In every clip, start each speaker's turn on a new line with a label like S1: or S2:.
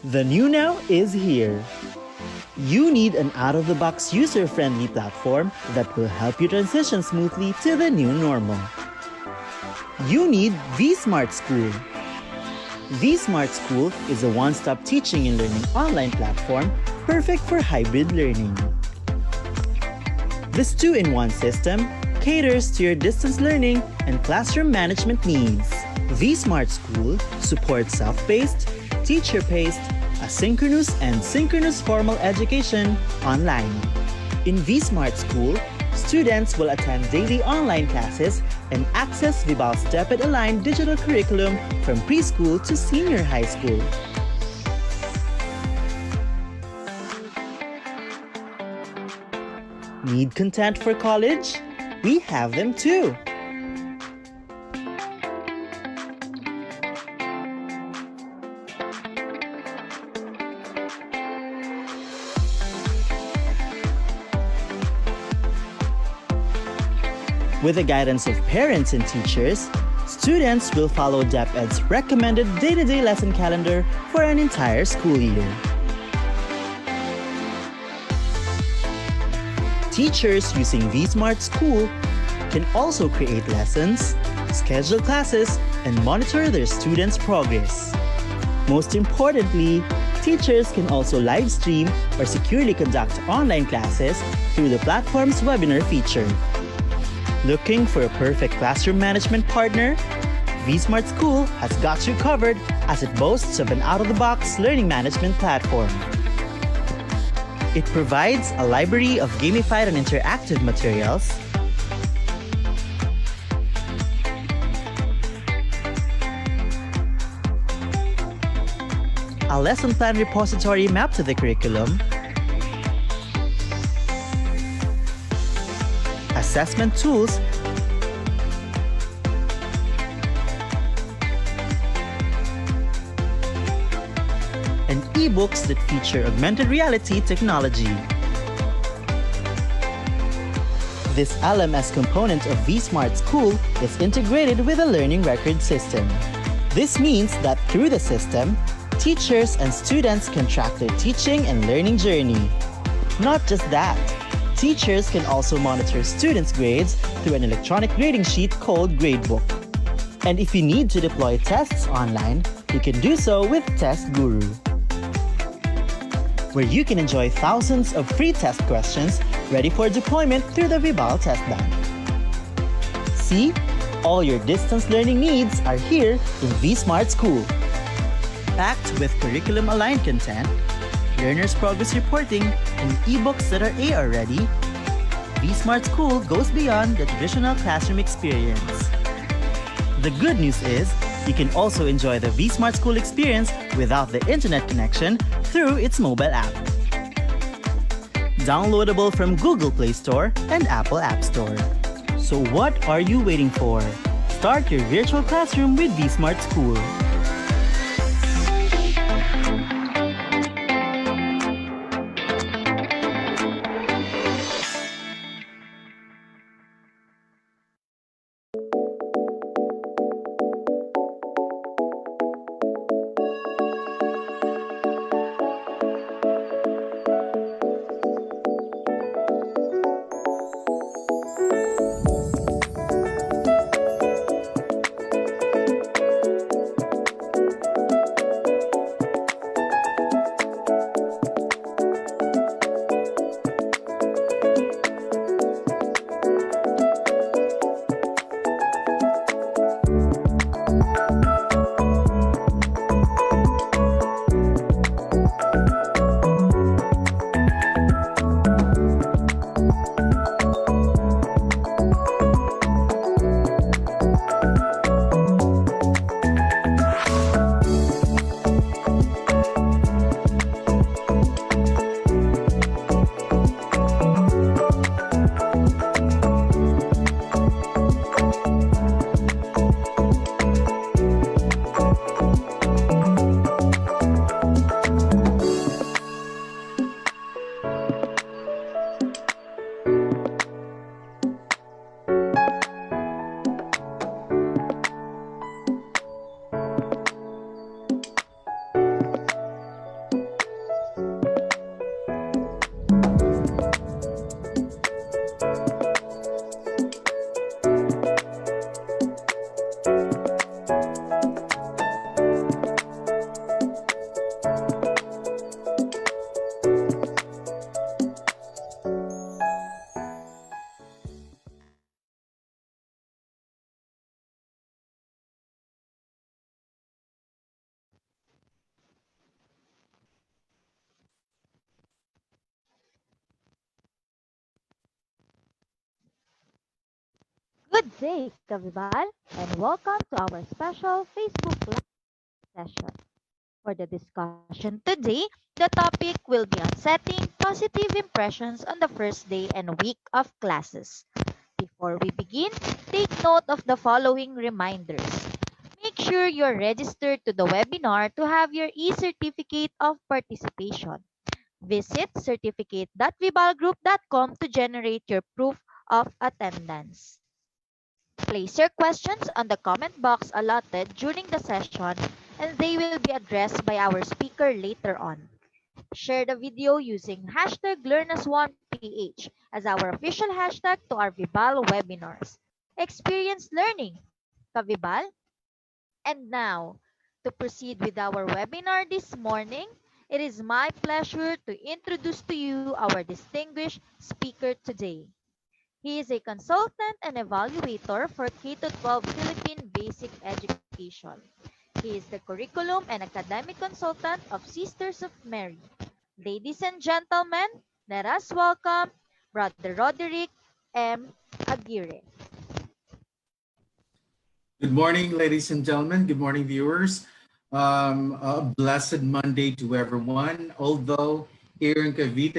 S1: The new now is here. You need an out-of-the-box user-friendly platform that will help you transition smoothly to the new normal. You need vSmart School. vSmart School is a one-stop teaching and learning online platform perfect for hybrid learning. This two-in-one system caters to your distance learning and classroom management needs. vSmart School supports self-paced, teacher-paced, asynchronous and synchronous formal education online. In vSmart School, students will attend daily online classes and access Vibal's DepEd-aligned digital curriculum from preschool to senior high school. Need content for college? We have them too! With the guidance of parents and teachers, students will follow DepEd's recommended day-to-day lesson calendar for an entire school year. Teachers using vSmart School can also create lessons, schedule classes, and monitor their students' progress. Most importantly, teachers can also live stream or securely conduct online classes through the platform's webinar feature. Looking for a perfect classroom management partner? vSmart School has got you covered as it boasts of an out-of-the-box learning management platform. It provides a library of gamified and interactive materials, a lesson plan repository mapped to the curriculum, assessment tools, and ebooks that feature augmented reality technology. This LMS component of vSmart School is integrated with a learning record system. This means that through the system, teachers and students can track their teaching and learning journey. Not just that, teachers can also monitor students' grades through an electronic grading sheet called Gradebook. And if you need to deploy tests online, you can do so with Test Guru, where you can enjoy thousands of free test questions ready for deployment through the Vibal Test Bank. See? All your distance learning needs are here in vSmart School. Packed with curriculum-aligned content, learners' progress reporting, and ebooks that are AR ready, vSmart School goes beyond the traditional classroom experience. The good news is, you can also enjoy the vSmart School experience without the internet connection through its mobile app. Downloadable from Google Play Store and Apple App Store. So what are you waiting for? Start your virtual classroom with vSmart School.
S2: day, Kavibal, and welcome to our special Facebook Live session. For the discussion today, the topic will be on setting positive impressions on the first day and week of classes. Before we begin, take note of the following reminders. Make sure you're registered to the webinar to have your e-certificate of participation. Visit certificate.vibalgroup.com to generate your proof of attendance. Place your questions on the comment box allotted during the session and they will be addressed by our speaker later on. Share the video using hashtag LearnAs1PH as our official hashtag to our Vibal webinars. Experience learning, Kavibal. And now, to proceed with our webinar this morning, it is my pleasure to introduce to you our distinguished speaker today. He is a consultant and evaluator for K-12 Philippine Basic Education. He is the curriculum and academic consultant of Sisters of Mary. Ladies and gentlemen, let us welcome Brother Roderick M. Aguirre.
S3: Good morning, ladies and gentlemen. Good morning, viewers. A blessed Monday to everyone. Although here in Cavite,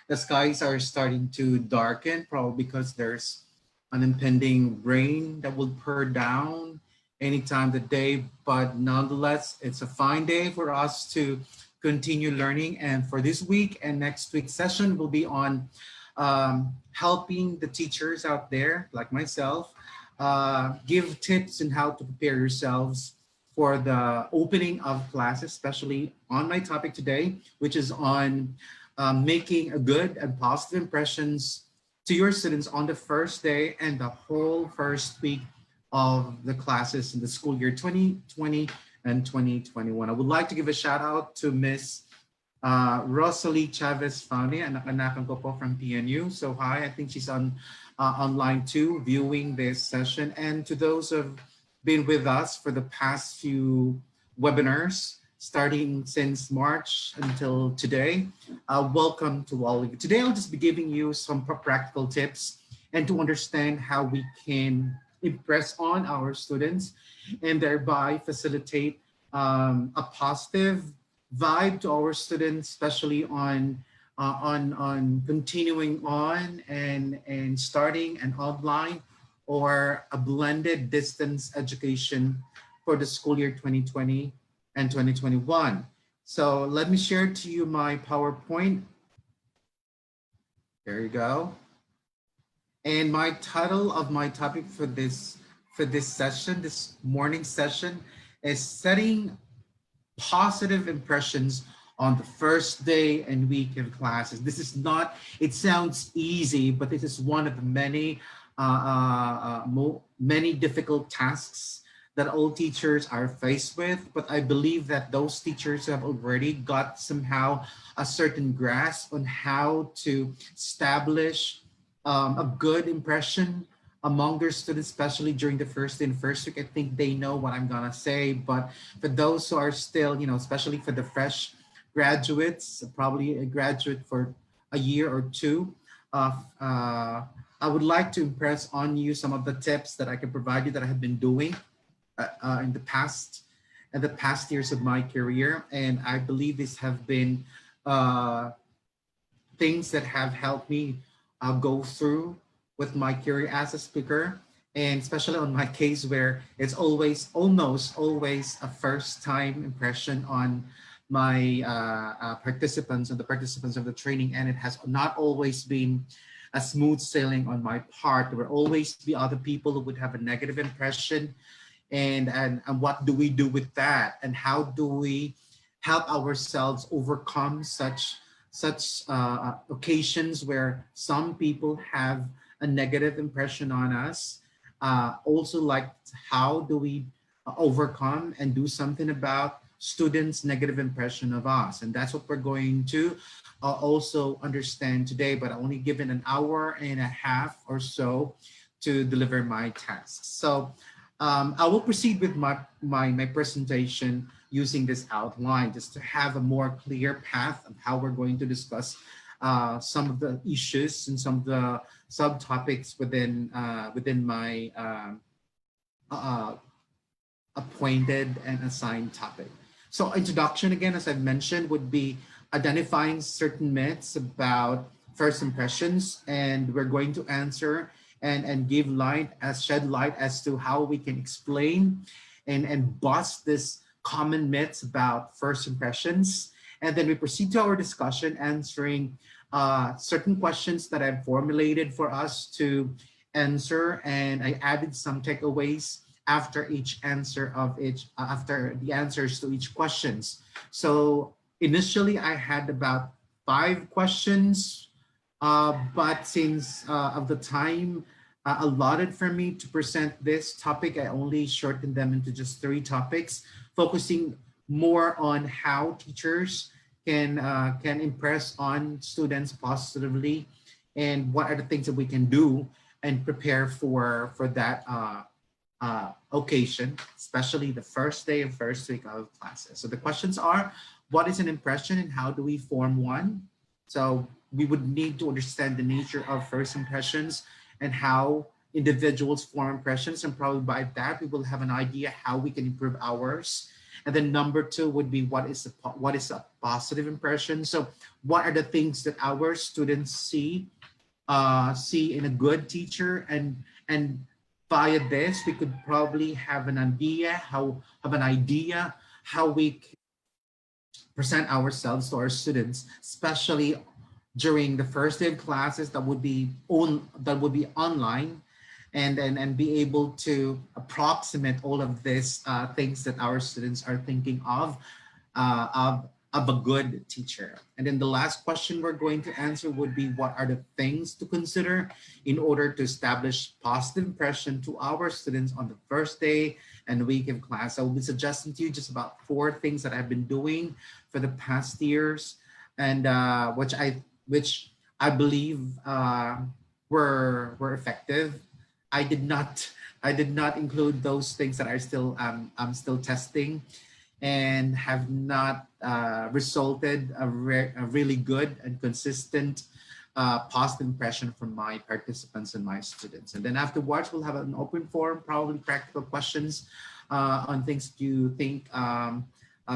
S3: the skies are starting to darken, probably because there's an impending rain that will pour down any time of the day. But nonetheless, it's a fine day for us to continue learning. And for this week and next week's session will be on helping the teachers out there, like myself, give tips on how to prepare yourselves for the opening of classes, especially on my topic today, which is on making a good and positive impressions to your students on the first day and the whole first week of the classes in the school year 2020 and 2021. I would like to give a shout out to Miss Rosalie Chavez Fani, anak-anakan ko po from PNU. So hi, I think she's on online too, viewing this session. And to those who have been with us for the past few webinars, starting since March until today, welcome to all of you. Today, I'll just be giving you some practical tips and to understand how we can impress on our students and thereby facilitate a positive vibe to our students, especially on continuing on and starting an online or a blended distance education for the school year 2020 and 2021. So let me share to you my PowerPoint. There you go. And my title of my topic for this session, this morning session, is setting positive impressions on the first day and week of classes. This is not, it sounds easy, but this is one of the many difficult tasks that all teachers are faced with. But I believe that those teachers have already got somehow a certain grasp on how to establish a good impression among their students, especially during the first and first week. I think they know what I'm gonna say, but for those who are still, especially for the fresh graduates, probably a graduate for a year or two, I would like to impress on you some of the tips that I can provide you that I have been doing in the past years of my career. And I believe these have been things that have helped me go through with my career as a speaker, and especially on my case where it's almost always a first time impression on my participants and the participants of the training, and it has not always been a smooth sailing on my part. There will always be other people who would have a negative impression, and what do we do with that, and how do we help ourselves overcome such occasions where some people have a negative impression on us. Also, like, how do we overcome and do something about students' negative impression of us? And that's what we're going to also understand today, but only given an hour and a half or so to deliver my tasks. So I will proceed with my presentation using this outline just to have a more clear path of how we're going to discuss some of the issues and some of the subtopics within my uh, appointed and assigned topic. So introduction, again, as I've mentioned, would be identifying certain myths about first impressions, and we're going to answer and give light as shed light as to how we can explain and bust this common myths about first impressions. And then we proceed to our discussion, answering certain questions that I've formulated for us to answer, and I added some takeaways after each answer of each after the answers to each questions. So initially I had about 5 questions, but since of the time allotted for me to present this topic, I only shortened them into just 3 topics, focusing more on how teachers can impress on students positively, and what are the things that we can do and prepare for that occasion, especially the first day of first week of classes. So the questions are, what is an impression and how do we form one? So we would need to understand the nature of first impressions and how individuals form impressions, and probably by that we will have an idea how we can improve ours. And then number 2 would be what is a positive impression. So what are the things that our students see in a good teacher, and via this we could probably have an idea how we can present ourselves to our students, especially during the first day of classes that would be online, and be able to approximate all of these things that our students are thinking uh, of of a good teacher. And then the last question we're going to answer would be, what are the things to consider in order to establish positive impression to our students on the first day and week of class? I will be suggesting to you just about 4 things that I've been doing for the past years, and which I believe were effective. I did not include those things that are still I'm still testing, and have not resulted a really good and consistent positive impression from my participants and my students. And then afterwards, we'll have an open forum, probably practical questions on things you think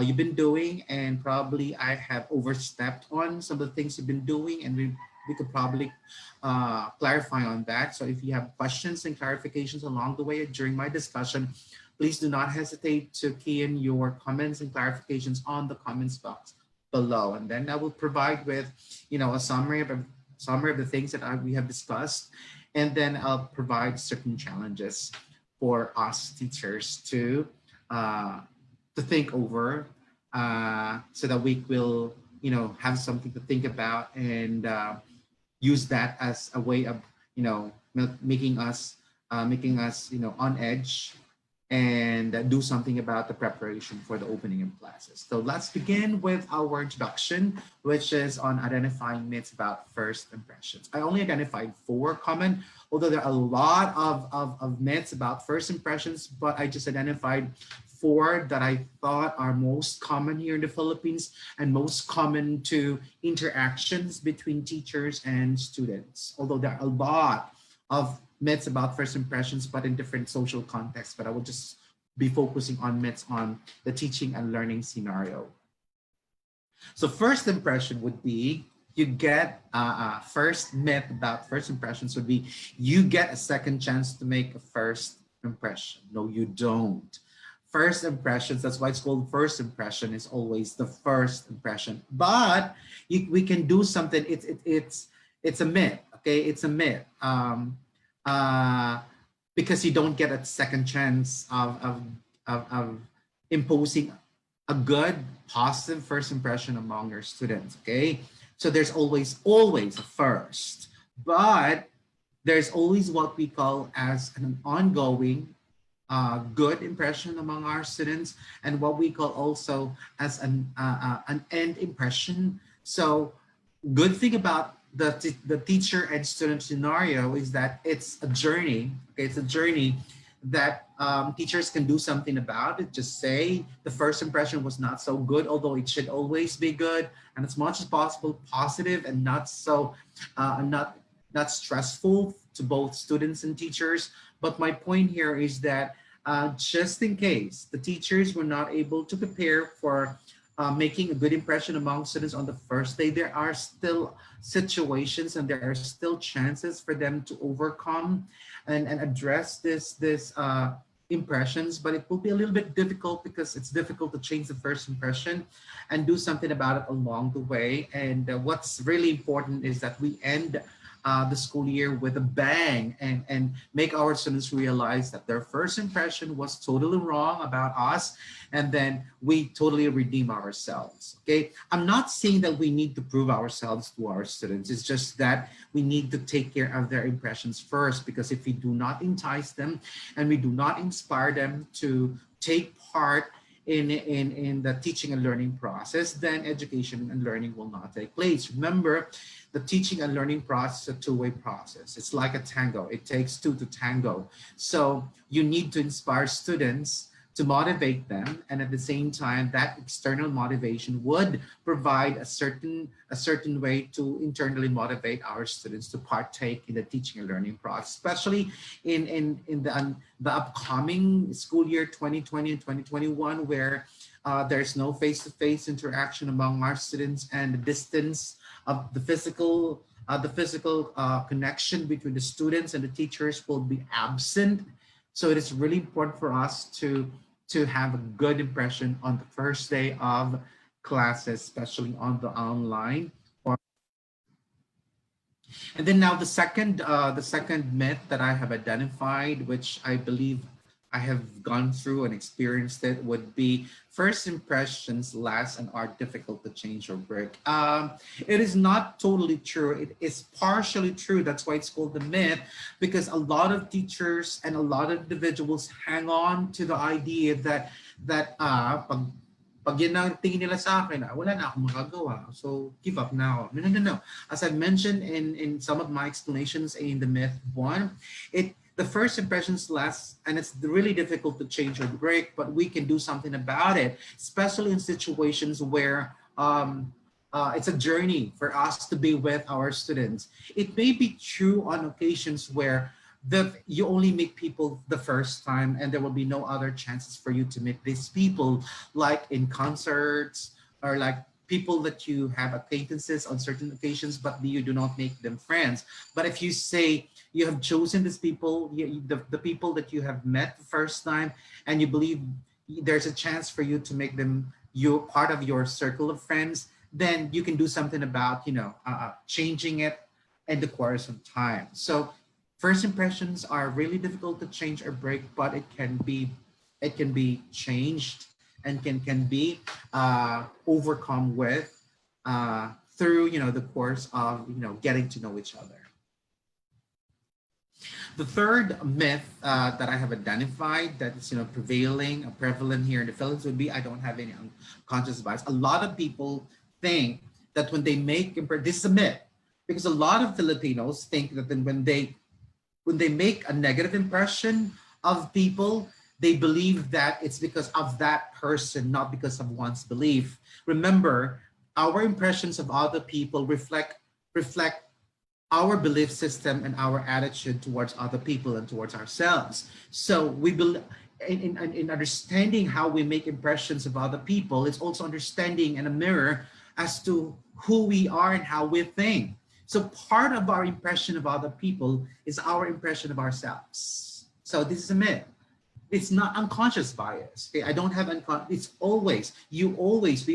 S3: you've been doing, and probably I have overstepped on some of the things you've been doing, and we could probably clarify on that. So if you have questions and clarifications along the way during my discussion, please do not hesitate to key in your comments and clarifications on the comments box below. And then I will provide with, a summary of the things that we have discussed. And then I'll provide certain challenges for us teachers to think over, so that we will, have something to think about, and use that as a way of, making us, on edge, and do something about the preparation for the opening of classes. So let's begin with our introduction, which is on identifying myths about first impressions. I only identified 4 common, although there are a lot of myths about first impressions, but I just identified 4 that I thought are most common here in the Philippines and most common to interactions between teachers and students. Although there are a lot of myths about first impressions, but in different social contexts. But I will just be focusing on myths on the teaching and learning scenario. So first impression would be, you get first myth about first impressions would be, you get a second chance to make a first impression. No, you don't. First impressions, that's why it's called first impression, is always the first impression. But we can do something. It's a myth. Okay, it's a myth. Because you don't get a second chance of imposing a good, positive first impression among your students. Okay, so there's always a first, but there's always what we call as an ongoing good impression among our students, and what we call also as an end impression. So good thing about the teacher and student scenario is that it's a journey. Okay, it's a journey that teachers can do something about it. Just say the first impression was not so good, although it should always be good, and as much as possible positive and not so not stressful to both students and teachers. But my point here is that just in case the teachers were not able to prepare for making a good impression among students on the first day, there are still situations and there are still chances for them to overcome and address this impressions, but it will be a little bit difficult because it's difficult to change the first impression and do something about it along the way. And what's really important is that we end the school year with a bang and make our students realize that their first impression was totally wrong about us, and then we totally redeem ourselves. Okay, I'm not saying that we need to prove ourselves to our students. It's just that we need to take care of their impressions first, because if we do not entice them and we do not inspire them to take part in the teaching and learning process, then education and learning will not take place. Remember, the teaching and learning process is a two-way process. It's like a tango. It takes two to tango. So you need to inspire students to motivate them, and at the same time, that external motivation would provide a certain way to internally motivate our students to partake in the teaching and learning process, especially in the upcoming school year 2020 and 2021, where there's no face-to-face interaction among our students, and the distance of the physical connection between the students and the teachers will be absent. So it is really important for us to have a good impression on the first day of classes, especially on the online. And then now the second myth that I have identified, which I believe I have gone through and experienced it, would be first impressions last and are difficult to change or break. It is not totally true. It is partially true. That's why it's called the myth, because a lot of teachers and a lot of individuals hang on to the idea that pag yan ang tingin nila sa akin, wala na akong magagawa. So give up now. No. As I mentioned in some of my explanations in the myth one, the first impressions last, and it's really difficult to change or break, but we can do something about it, especially in situations where it's a journey for us to be with our students. It may be true on occasions where you only meet people the first time and there will be no other chances for you to meet these people, like in concerts or like people that you have acquaintances on certain occasions, but you do not make them friends. But if you say you have chosen these people, the people that you have met the first time, and you believe there's a chance for you to make them part of your circle of friends, then you can do something about changing it in the course of time. So first impressions are really difficult to change or break, but it can be changed and can be overcome with through the course of getting to know each other. The third myth that I have identified that is prevalent here in the Philippines would be I don't have any unconscious bias. A lot of people think that when they make this is a myth, because a lot of Filipinos think that when they make a negative impression of people, they believe that it's because of that person, not because of one's belief. Remember, our impressions of other people reflect our belief system and our attitude towards other people and towards ourselves. So we in understanding how we make impressions of other people, it's also understanding in a mirror as to who we are and how we think. So part of our impression of other people is our impression of ourselves. So this is a myth. It's not unconscious bias. Okay, I don't have unconscious. It's always, we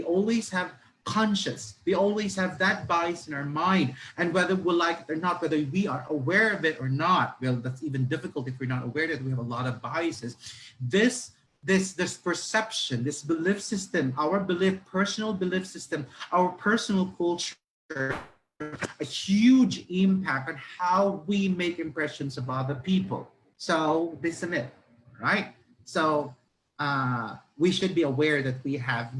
S3: always have conscious. We always have that bias in our mind, and whether we like it or not, whether we are aware of it or not, well, that's even difficult if we're not aware that we have a lot of biases. This perception, this belief system, our personal belief system, our personal culture, a huge impact on how we make impressions of other people. So this is a myth, right? So we should be aware that we have,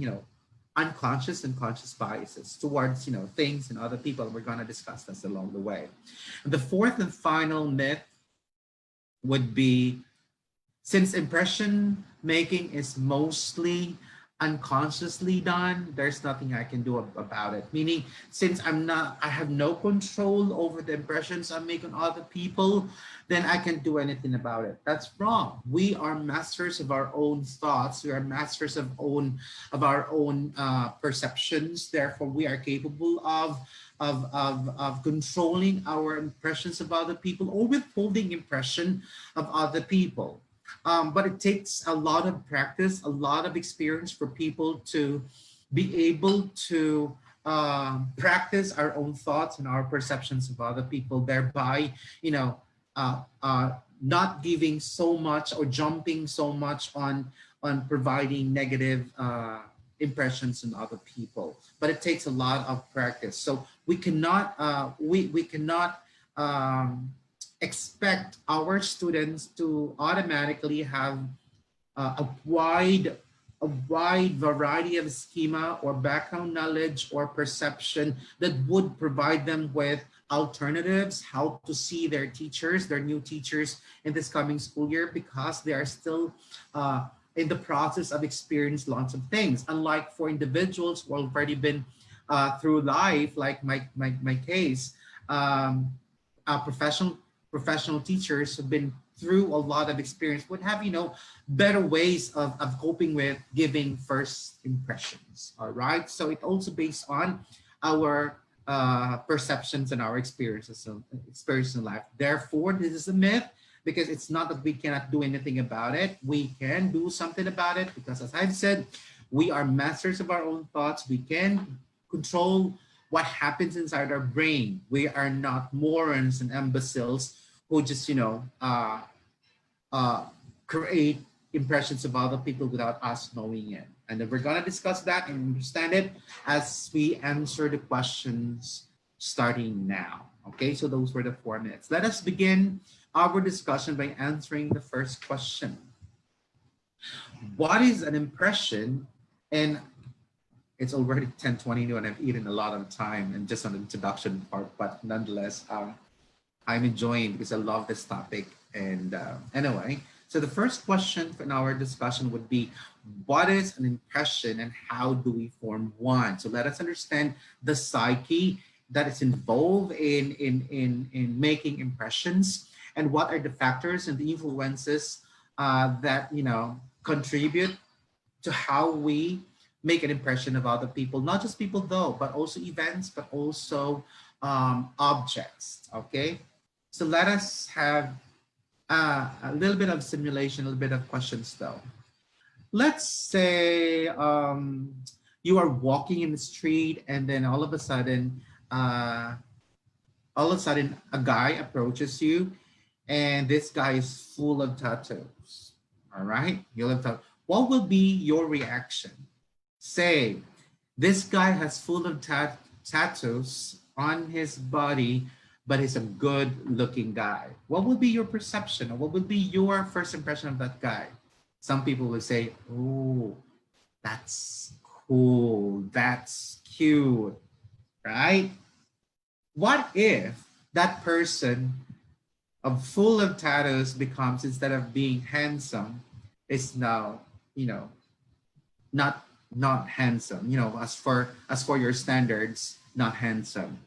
S3: unconscious and conscious biases towards, things and other people. We're going to discuss this along the way. And the fourth and final myth would be Since impression making is mostly unconsciously done, there's nothing I can do about it. Meaning, since I have no control over the impressions I make on other people, then I can't do anything about it. That's wrong. We are masters of our own thoughts. We are masters of our own perceptions. Therefore, we are capable of controlling our impressions of other people or withholding impression of other people. But it takes a lot of practice, a lot of experience for people to be able to practice our own thoughts and our perceptions of other people, thereby, you know, not giving so much or jumping so much on providing negative impressions on other people. But it takes a lot of practice. So we cannot expect our students to automatically have a wide variety of schema or background knowledge or perception that would provide them with alternatives, how to see their teachers, their new teachers in this coming school year, because they are still in the process of experience lots of things. Unlike for individuals who have already been through life, like my case, professional teachers have been through a lot of experience would have, you know, better ways of coping with giving first impressions. All right, so it also based on our perceptions and our experiences in life. Therefore, this is a myth, because it's not that we cannot do anything about it. We can do something about it, because as I've said, we are masters of our own thoughts. We can control what happens inside our brain. We are not morons and imbeciles who just, you know, create impressions of other people without us knowing it. And then we're gonna discuss that and understand it as we answer the questions starting now. Okay, so those were the 4 minutes. Let us begin our discussion by answering the first question. What is an impression? And it's already 10:22 and I've eaten a lot of time and just on the introduction part, but nonetheless, I'm enjoying because I love this topic. And anyway, so the first question in our discussion would be, what is an impression and how do we form one? So let us understand the psyche that is involved in making impressions, and what are the factors and the influences that, you know, contribute to how we make an impression of other people, not just people though, but also events, but also objects. Okay, so let us have a little bit of simulation, a little bit of questions though. Let's say you are walking in the street, and then all of a sudden a guy approaches you, and this guy is full of tattoos. All right, what will be your reaction? Say, this guy has full of tattoos on his body, but he's a good looking guy. What would be your perception, or what would be your first impression of that guy? Some people will say, oh, that's cool, that's cute, right? What if that person of full of tattoos becomes, instead of being handsome, is now, you know, not handsome, you know, as for your standards, not handsome?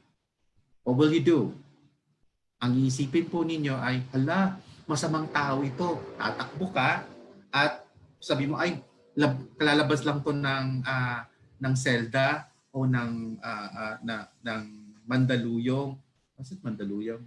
S3: What will you do? Ang iisipin po ninyo ay, hala, masamang tao ito. Tatakbo ka at sabi mo, ay, kalalabas lang to ng selda o ng Mandaluyong. What's it, Mandaluyong?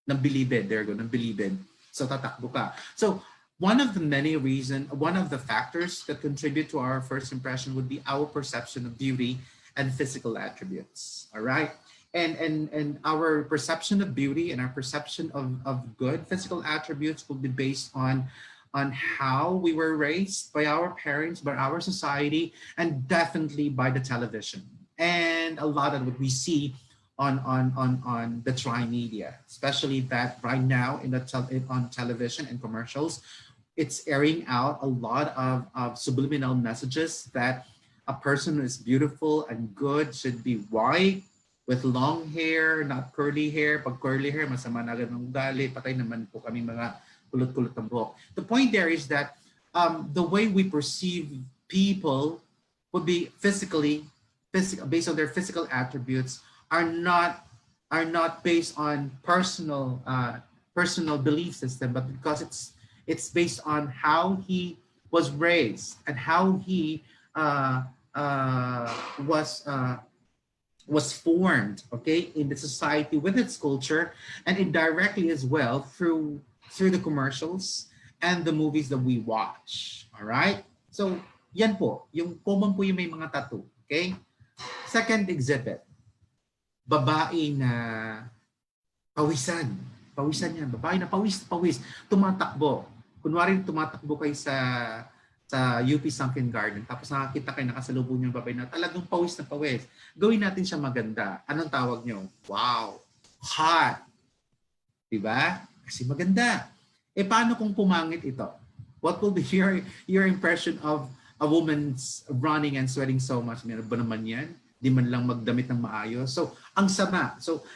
S3: Ng bilibid, there you go, ng bilibid. So tatakbo ka. So one of the factors that contribute to our first impression would be our perception of beauty and physical attributes. All right. And our perception of beauty and our perception of good physical attributes will be based on how we were raised by our parents, by our society, and definitely by the television. And a lot of what we see on the tri-media, especially that right now on television and commercials, it's airing out a lot of subliminal messages that a person who is beautiful and good should be white, with long hair, not curly hair. Pag curly hair, masama na agad ng ugali. Patay naman po kami mga kulot-kulot ang buhok. The point there is that the way we perceive people would be based on their physical attributes are not based on personal belief system, but because it's based on how he was raised and how he uh, uh, was uh, was formed, okay, in the society with its culture, and indirectly as well through the commercials and the movies that we watch. All right? So, yan po, yung common po yung may mga tattoo, okay? Second exhibit, babae na pawisan. Pawisan yan, babae na pawis, tumatakbo. Kunwari tumatakbo kayo sa UP Sunken Garden, tapos nakakita kayo nakasalubong niyo babae na talagang pawis na pawis. Gawin natin siya maganda. Anong tawag niyo? Wow! Hot! Diba? Kasi maganda. Eh paano kung pumangit ito? What will be your impression of a woman's running and sweating so much? Meron ba naman yan? Di man lang magdamit ng maayos. So, ang sama. So,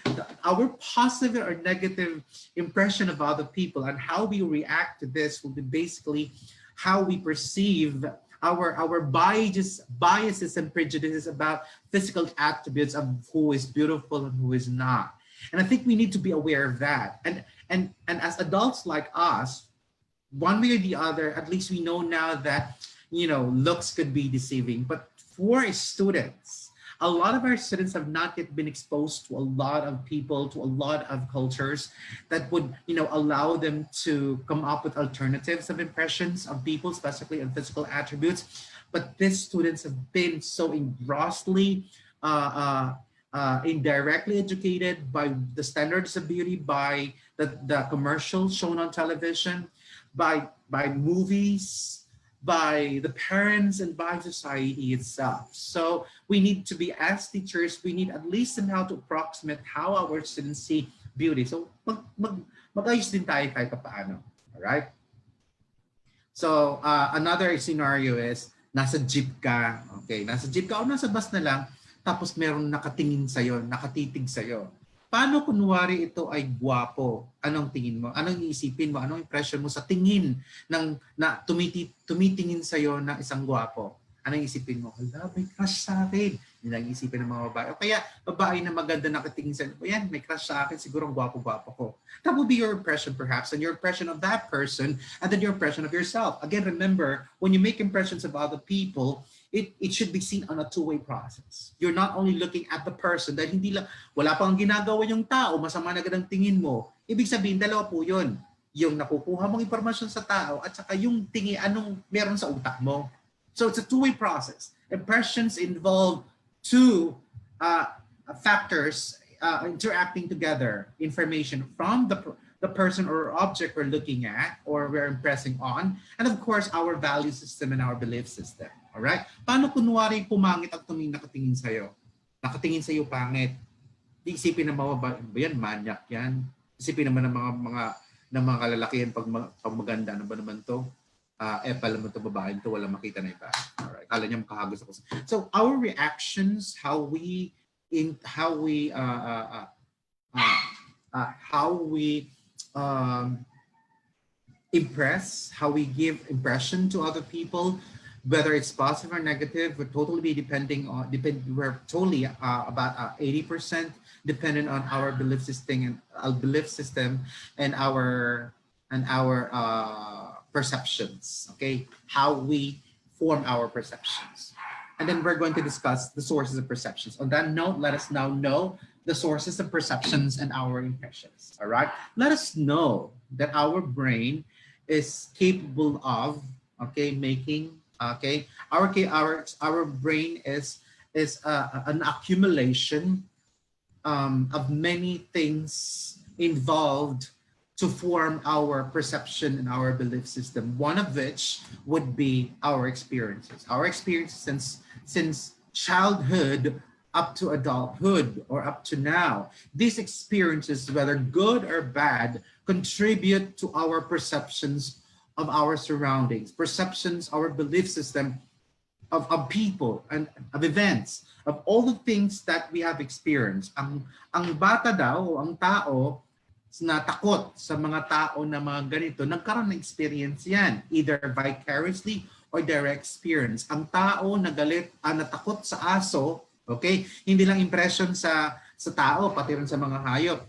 S3: our positive or negative impression of other people and how we react to this will be basically how we perceive our biases and prejudices about physical attributes of who is beautiful and who is not. And I think we need to be aware of that. And as adults like us, one way or the other, at least we know now that, looks could be deceiving. But for students, a lot of our students have not yet been exposed to a lot of people, to a lot of cultures that would, allow them to come up with alternatives of impressions of people, especially on physical attributes. But these students have been so engrossly, indirectly educated by the standards of beauty, by the commercials shown on television, by movies, by the parents, and by society itself. So we need to be, as teachers, we need at least somehow to approximate how our students see beauty. So mag-ayos din tayo kahit paano. All right? So another scenario is, nasa jeep ka. Okay, nasa jeep ka o nasa bus na lang, tapos meron nakatingin sa'yo, nakatitig sa'yo. Paano kunwari ito ay gwapo? Anong tingin mo? Anong iisipin mo? Anong impression mo sa tingin na tumitingin sa'yo na isang gwapo? Anong isipin mo? Hala, may crush sa akin. Yun ang isipin ng mga babae. O kaya, babae na maganda nakatingin sa'yo. O yan, may crush sa akin. Siguro ang gwapo-gwapo ko. That will be your impression perhaps, and your impression of that person, and then your impression of yourself. Again, remember, when you make impressions of other people, it should be seen on a two-way process. You're not only looking at the person dahil hindi lang, wala pang ginagawa yung tao, masama na agad ang tingin mo. Ibig sabihin, dalawa po yun. Yung nakukuha mong impormasyon sa tao at saka yung tingin, anong meron sa utak mo. So it's a two-way process. Impressions involve two factors interacting together. Information from the person or object we're looking at or we're impressing on, and of course, our value system and our belief system. All right? Paano kunwari pumangit ang nakatingin sa'yo? Nakatingin sa'yo pangit. Di isipin ng mga ba yan, manyak yan. Isipin naman ng mga kalalakihan pag maganda, ano ba naman to? Pala mo to, babae to, wala makita na iba. All right? Kala niya makahagos ako. So our reactions, how we impress, how we give impression to other people, whether it's positive or negative, would totally be we're totally about 80% dependent on our belief system and our perceptions. Okay, how we form our perceptions, and then we're going to discuss the sources of perceptions. On that note, let us now know the sources of perceptions and our impressions. All right, let us know that our brain is capable of making. Our brain is an accumulation of many things involved to form our perception and our belief system. One of which would be our experiences. Our experiences since childhood up to adulthood or up to now. These experiences, whether good or bad, contribute to our perceptions of our surroundings, perceptions, our belief system of people and of events, of all the things that we have experienced. Ang bata daw, o ang tao, na takot sa mga tao na mga ganito, nagkaroon ng experience yan, either vicariously or direct experience. Ang tao na galit, natakot sa aso, okay, hindi lang impression sa tao, pati rin sa mga hayop.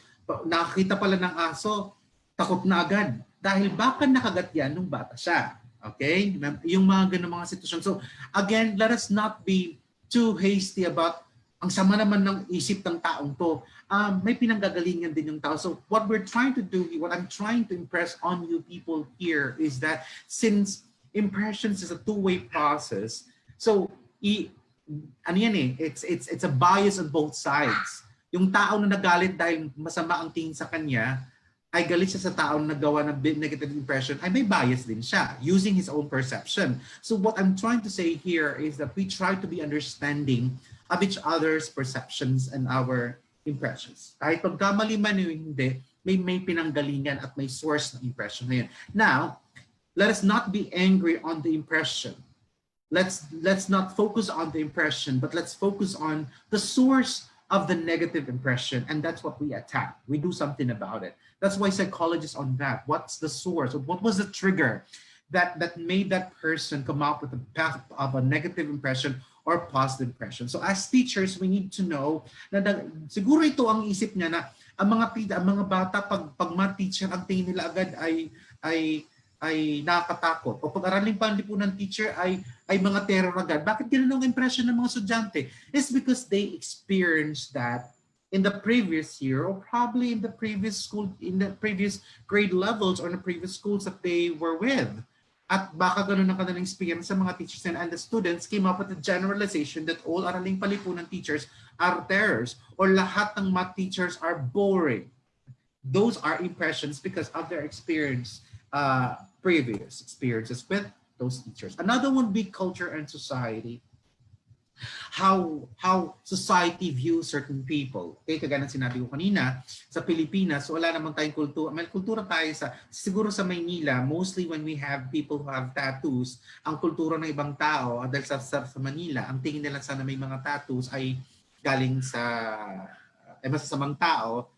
S3: Nakakita pala ng aso, takot na agad. Dahil baka nakagat yan nung bata siya. Okay? Yung mga ganun mga sitwasyon. So again, let us not be too hasty about ang sama naman ng isip ng taong to. May pinanggagalingan din yung tao. So what we're trying to do, what I'm trying to impress on you people here is that since impressions is a two-way process, so ano yan eh, it's a bias on both sides. Yung tao na nagalit dahil masama ang tingin sa kanya, ay galit siya sa tao na nagawa ng negative impression, ay may bias din siya using his own perception. So what I'm trying to say here is that we try to be understanding of each other's perceptions and our impressions. Kahit pagkamali man o hindi, may pinanggalingan at may source ng impression na yun. Now, let us not be angry on the impression. Let's not focus on the impression, but let's focus on the source of the negative impression, and that's what we attack. We do something about it. That's why psychologists on that. What's the source? What was the trigger that made that person come up with a path of a negative impression or positive impression? So as teachers, we need to know na siguro ito ang isip niya na ang mga bata pag ma-teacher ang tingin nila agad ay nakakatakot. O pag-aralin pa po ng teacher ay mga terror agad. Bakit ganun ang impression ng mga estudyante? It's because they experienced that in the previous year or probably in the previous school, in the previous grade levels or in the previous schools that they were with. At baka ganun ang kanilang experience sa mga teachers and the students came up with the generalization that all araling palipunan teachers are terrors or lahat ng math teachers are boring. Those are impressions because of their experience, previous experiences with those teachers. Another one, be culture and society. How society views certain people. Okay, kagaya ng sinabi ko kanina, sa Pilipinas, wala namang tayong kultura. May kultura tayo siguro sa Maynila, mostly when we have people who have tattoos, ang kultura ng ibang tao, dahil sa Manila, ang tingin nila sana may mga tattoos ay galing sa masasamang tao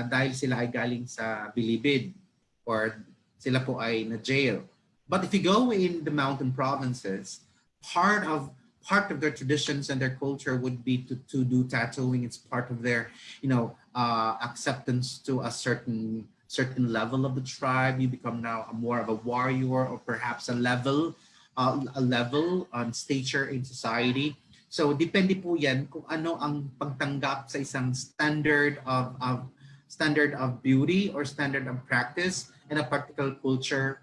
S3: dahil sila ay galing sa bilibid or sila po ay na-jail. But if you go in the mountain provinces, part of their traditions and their culture would be to do tattooing. It's part of their, acceptance to a certain level of the tribe. You become now more of a warrior or perhaps a level on stature in society. So depende po yan kung ano ang pagtanggap sa isang standard of beauty or standard of practice in a particular culture,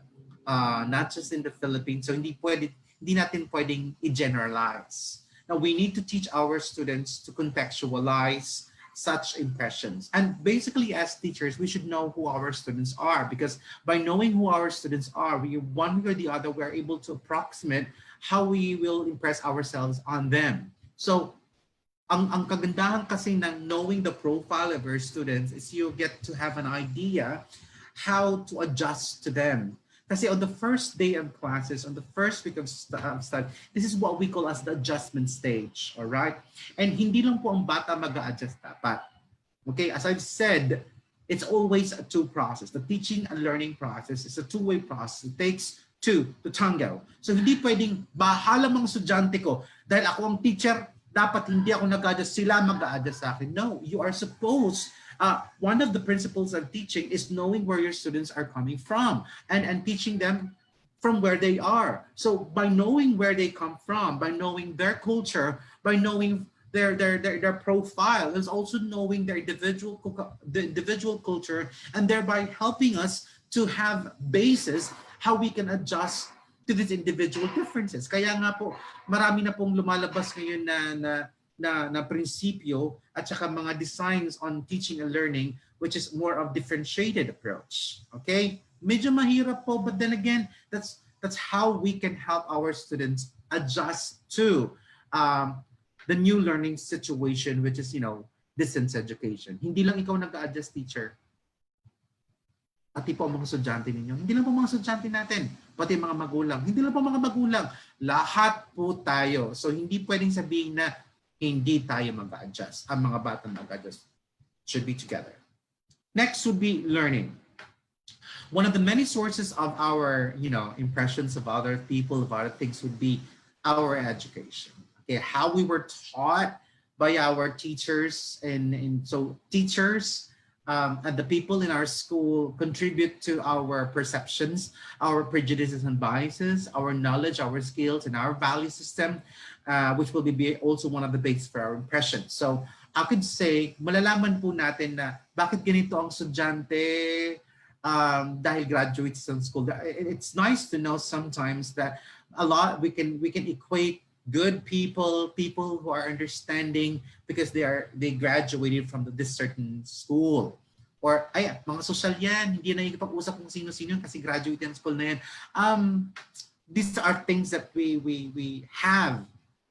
S3: not just in the Philippines. So hindi natin pwedeng i-generalize. Now, we need to teach our students to contextualize such impressions. And basically, as teachers, we should know who our students are, because by knowing who our students are, one way or the other, we're able to approximate how we will impress ourselves on them. So, ang kagandahan kasi ng knowing the profile of your students is you get to have an idea how to adjust to them. Kasi on the first day of classes, on the first week of study, this is what we call as the adjustment stage, all right? And hindi lang po ang bata mag-a-adjust dapat. Okay, as I've said, it's always a two process. The teaching and learning process is a two-way process. It takes two to tango. So hindi pwedeng bahala mga estudyante ko dahil ako ang teacher, dapat hindi ako nag-adjust, sila mag-a-adjust sa akin. No, you are supposed. One of the principles of teaching is knowing where your students are coming from and teaching them from where they are. So by knowing where they come from, by knowing their culture, by knowing their profile, is also knowing their individual culture, and thereby helping us to have basis how we can adjust to these individual differences. Kaya nga po, marami na pong lumalabas ngayon na prinsipyo at saka mga designs on teaching and learning, which is more of differentiated approach. Okay? Medyo mahirap po, but then again, that's how we can help our students adjust to the new learning situation, which is, distance education. Hindi lang ikaw nag-a-adjust, teacher. Pati po ang mga estudyante ninyo. Hindi lang po mga estudyante natin, pati mga magulang. Hindi lang po mga magulang. Lahat po tayo. So hindi pwedeng sabihin na hindi tayo mag-adjust. Ang mga bata mag-adjust should be together. Next would be learning. One of the many sources of our, impressions of other people, of other things would be our education. Okay, how we were taught by our teachers, and so teachers and the people in our school contribute to our perceptions, our prejudices and biases, our knowledge, our skills, and our value system, which will be also one of the bases for our impressions. So I could say, malalaman po natin na bakit ganito ang estudyante, dahil graduates from school. It's nice to know sometimes that a lot we can equate good people, people who are understanding because they graduated from this certain school. Or ay, mga social yan, hindi na ikipag-usap kung sino-sino kasi graduate yan school na yan. These are things that we have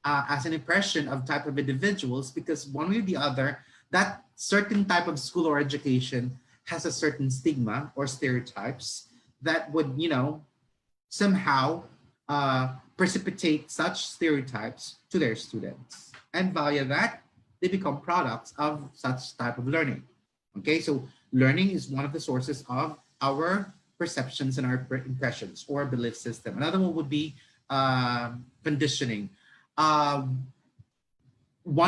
S3: as an impression of type of individuals, because one way or the other, that certain type of school or education has a certain stigma or stereotypes that would, somehow precipitate such stereotypes to their students. And via that, they become products of such type of learning. Okay, so learning is one of the sources of our perceptions and our impressions or belief system. Another one would be conditioning. One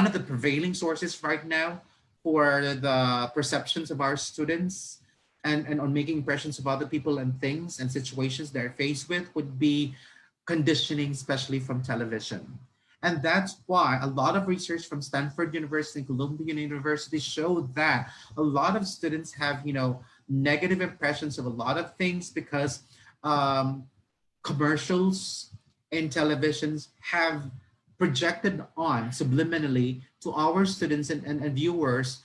S3: of the prevailing sources right now for the perceptions of our students and on making impressions of other people and things and situations they're faced with would be conditioning, especially from television. And that's why a lot of research from Stanford University and Columbia University showed that a lot of students have, negative impressions of a lot of things because commercials and televisions have projected on subliminally to our students and viewers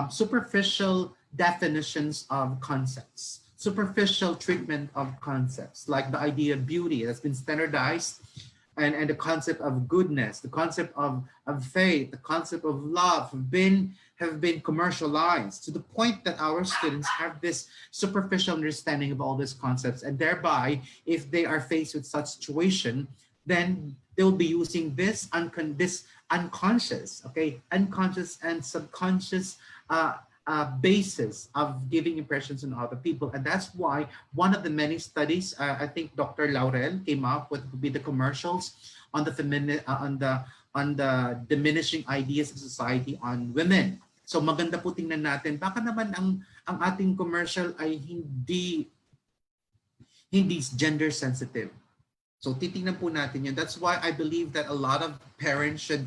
S3: superficial definitions of concepts, superficial treatment of concepts, like the idea of beauty that's been standardized, and the concept of goodness, the concept of faith, the concept of love have been commercialized to the point that our students have this superficial understanding of all these concepts, and thereby, if they are faced with such situation, then they'll be using this unconscious, unconscious and subconscious basis of giving impressions on other people. And that's why one of the many studies, I think Dr. Laurel came up with, would be the commercials on the diminishing ideas of society on women. So maganda po tingnan natin, baka naman ang ating commercial ay hindi gender sensitive. So titingnan po natin yun. That's why I believe that a lot of parents should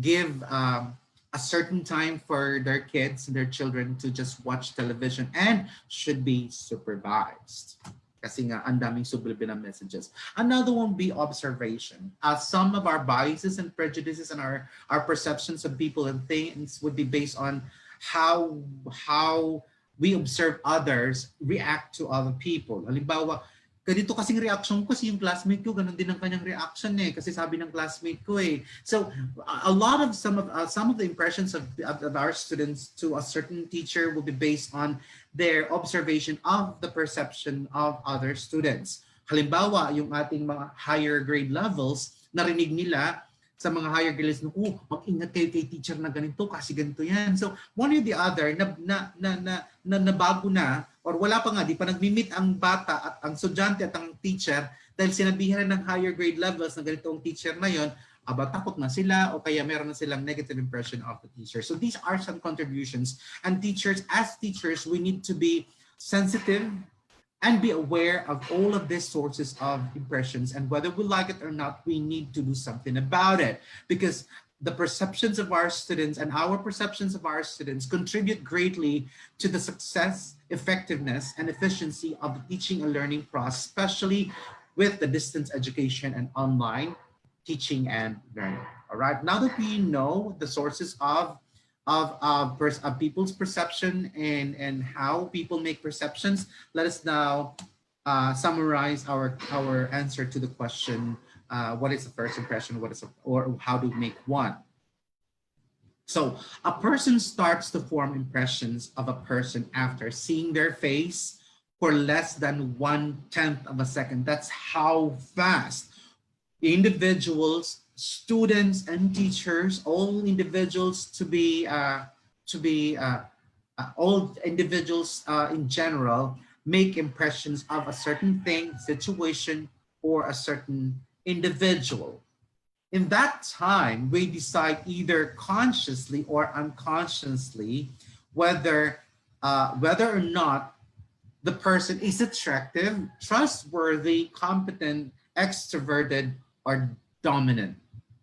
S3: give a certain time for their kids and their children to just watch television, and should be supervised. Kasi nga, ang daming subliminal messages. Another one be observation. Some of our biases and prejudices and our perceptions of people and things would be based on how we observe others react to other people. Halimbawa, ganito kasing reaction ko kasi yung classmate ko, ganun din ang kanyang reaction kasi sabi ng classmate ko So a lot of some of the impressions of our students to a certain teacher will be based on their observation of the perception of other students. Halimbawa, yung ating mga higher grade levels, narinig nila sa mga higher grades na, mag-ingat kayo kay teacher na ganito kasi ganito yan. So one or the other, nabago na, or wala pa nga, di pa nag-meet ang bata at ang estudyante at ang teacher dahil sinabihan ng higher grade levels na ganito ang teacher na yon, takot na sila o kaya meron na silang negative impression of the teacher. So these are some contributions, and as teachers, we need to be sensitive and be aware of all of these sources of impressions, and whether we like it or not, we need to do something about it, because the perceptions of our students and our perceptions of our students contribute greatly to the success, effectiveness, and efficiency of the teaching and learning process, especially with the distance education and online teaching and learning. All right, now that we know the sources of people's perception and how people make perceptions, let us now summarize our answer to the question, what is the first impression, or how to make one. So a person starts to form impressions of a person after seeing their face for less than 1/10 of a second. That's how fast individuals, students, and teachers, all individuals to be all individuals in general make impressions of a certain thing, situation, or a certain individual. In that time, we decide either consciously or unconsciously whether whether or not the person is attractive, trustworthy, competent, extroverted, or dominant.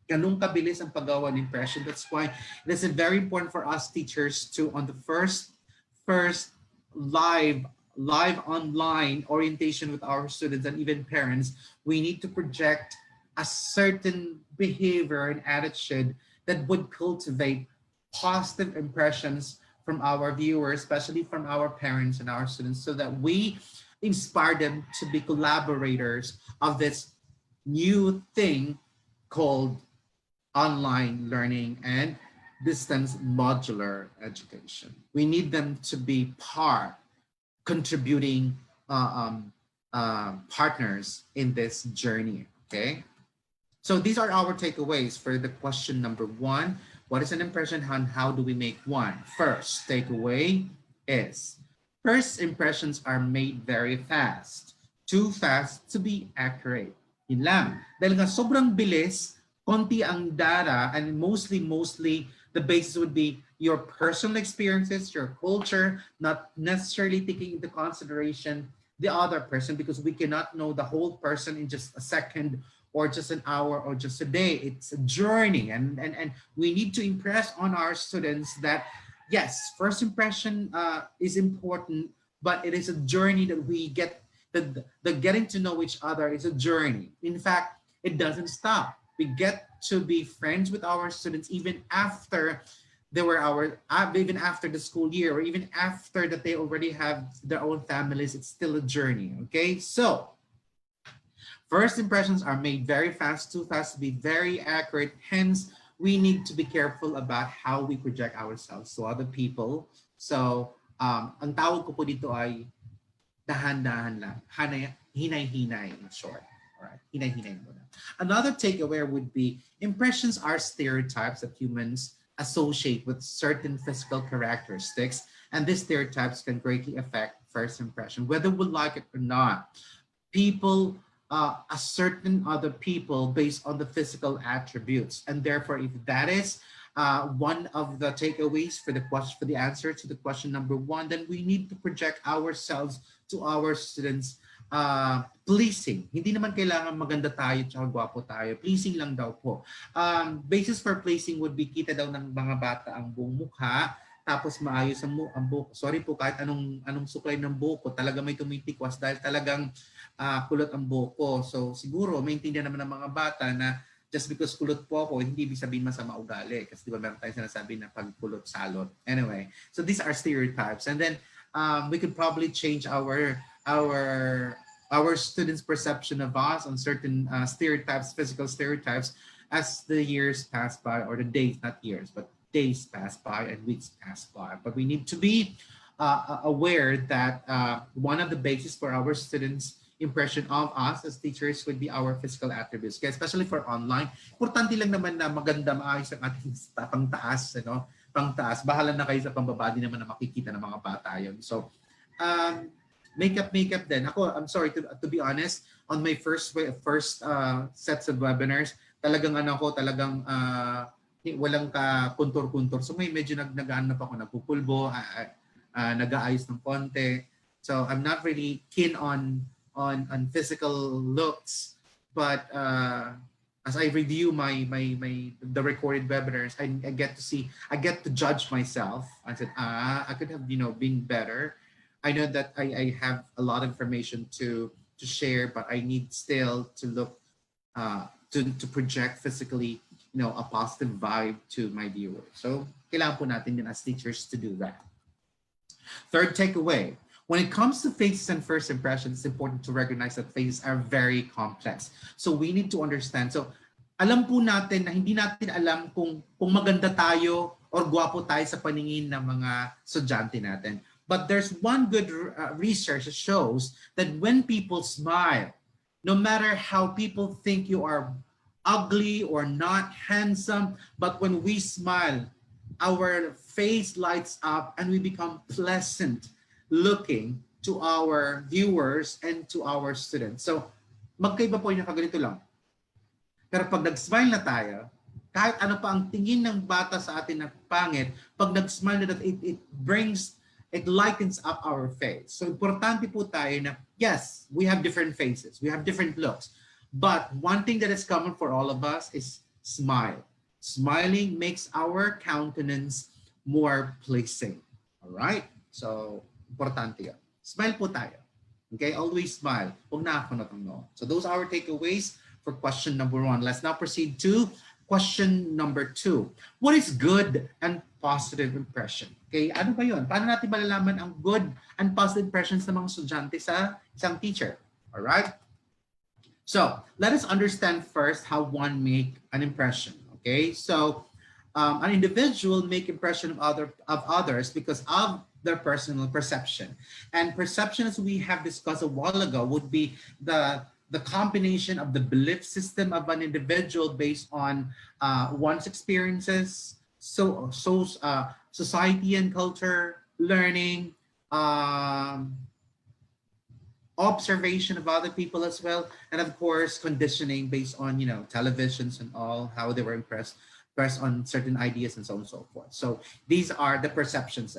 S3: Ganun kabilis ang paggawa ng impression. That's why it is very important for us teachers to, on the first live online orientation with our students and even parents, we need to project a certain behavior and attitude that would cultivate positive impressions from our viewers, especially from our parents and our students, so that we inspire them to be collaborators of this new thing called online learning and distance modular education. We need them to be contributing partners in this journey, okay? So these are our takeaways for the question number 1. What is an impression and how do we make one? First takeaway is, first impressions are made very fast. Too fast to be accurate. Yun lang. Dahil nga sobrang bilis, konti ang data, and mostly the basis would be your personal experiences, your culture, not necessarily taking into consideration the other person, because we cannot know the whole person in just a second or just an hour or just a day. It's a journey, and we need to impress on our students that yes, first impression is important, but it is a journey that we get. The getting to know each other is a journey. In fact, it doesn't stop. We get to be friends with our students even after even after the school year, or even after that they already have their own families. It's still a journey. Okay, so first impressions are made very fast, too fast to be very accurate. Hence, we need to be careful about how we project ourselves to other people. So, ang tawag ko po dito ay dahan-dahan lang. Hinay-hinay in short. All right, hinay-hinay muna. Another takeaway would be, impressions are stereotypes that humans associate with certain physical characteristics, and these stereotypes can greatly affect first impression, whether we like it or not. People a certain other people based on the physical attributes, and therefore, if that is one of the takeaways for the question, for the answer to the question number 1, then we need to project ourselves to our students pleasing. Hindi naman kailangan maganda tayo tsaka gwapo tayo. Pleasing lang daw po. Basis for pleasing would be kita daw ng mga bata ang buong mukha, tapos maayos ang buhok. Sorry po, kahit anong suklay ng buhok ko, talaga may tumitikwas dahil talagang kulot ang buhok ko. So siguro maintindihan naman ng mga bata na just because kulot po ako, hindi ibig sabihin masama ugali. Kasi di ba meron tayong sinasabi na pagkulot salot. Anyway, so these are stereotypes. And then we could probably change our students' perception of us on certain stereotypes, physical stereotypes, as the years pass by, or the days, not years, but days pass by and weeks pass by. But we need to be aware that one of the bases for our students' impression of us as teachers would be our physical attributes. Kaya especially for online, importante lang naman na maganda, maayos ang ating pangtaas, pangtaas. Bahala na kayo sa pambaba, di naman na makikita ng mga bata yun. So, makeup din. Ako, I'm sorry, to be honest, on my first sets of webinars, talagang walang ka-kuntor-kuntor. So may medyo nag-ano pa ako, nagpupulbo, nag-aayos ng konti. So I'm not really keen on physical looks, but as I review the recorded webinars, I get to judge myself. I said, I could have been better. I know that I have a lot of information to share, but I need still to look to project physically, a positive vibe to my viewers. So kailangan po natin din as teachers to do that. Third takeaway. When it comes to faces and first impressions, it's important to recognize that faces are very complex. So we need to understand. So alam po natin na hindi natin alam kung maganda tayo or gwapo tayo sa paningin ng mga estudyante natin. But there's one good research that shows that when people smile, no matter how people think you are ugly or not handsome, but when we smile, our face lights up and we become pleasant looking to our viewers and to our students. So, magkaiba po yung nakaganito lang. Pero pag nag-smile na tayo, kahit ano pa ang tingin ng bata sa atin na pangit, pag nag-smile na it lightens up our face. So importante po tayo na, yes, we have different faces, we have different looks. But one thing that is common for all of us is smile. Smiling makes our countenance more pleasing. All right? So, importante yan. Smile po tayo. Okay? Always smile. Huwag na ako natang. So those are our takeaways for question number 1. Let's now proceed to question number 2. What is good and positive impression? Okay, ano ba yun? Paano natin malalaman ang good and positive impressions ng mga estudyante sa isang teacher? All right? So, let us understand first how one make an impression. Okay, so an individual make impression of others because of their personal perception. And perception, as we have discussed a while ago, would be the combination of the belief system of an individual based on one's experiences, society and culture, learning, observation of other people as well, and of course conditioning based on televisions and all, how they were impressed on certain ideas and so on and so forth. So these are the perceptions,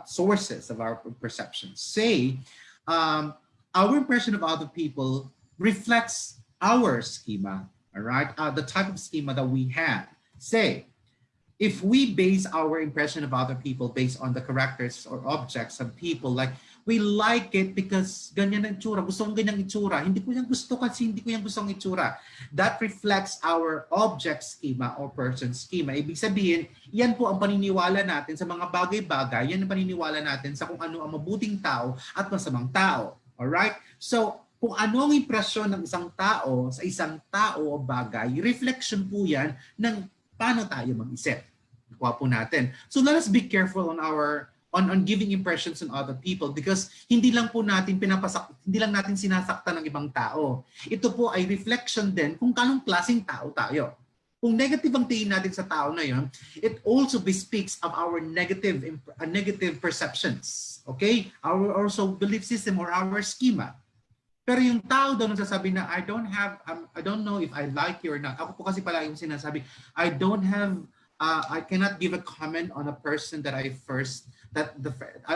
S3: sources of our perceptions. Say our impression of other people reflects our schema, all right? The type of schema that we have. Say, if we base our impression of other people based on the characters or objects of people, like we like it because ganyan ang itsura, gusto kong ganyang itsura, hindi ko yan gusto kasi hindi ko yan gustong itsura. That reflects our object schema or person schema. Ibig sabihin, yan po ang paniniwala natin sa mga bagay-bagay, yan ang paniniwala natin sa kung ano ang mabuting tao at masamang tao. Alright? So, kung ano ang impresyon ng isang tao sa isang tao o bagay, reflection po yan ng paano tayo mag-isip. Nakuha po natin. So let us be careful on giving impressions on other people because hindi lang natin sinasaktan ng ibang tao. Ito po ay reflection din kung kanong klaseng tao tayo. Kung negative ang tingin natin sa tao na yun, it also bespeaks of our negative perceptions. Okay? Our also belief system or our schema. Pero yung tao daw nagsasabi na, I don't know if I like you or not. Ako po kasi pala yung sinasabi, I cannot give a comment on a person that I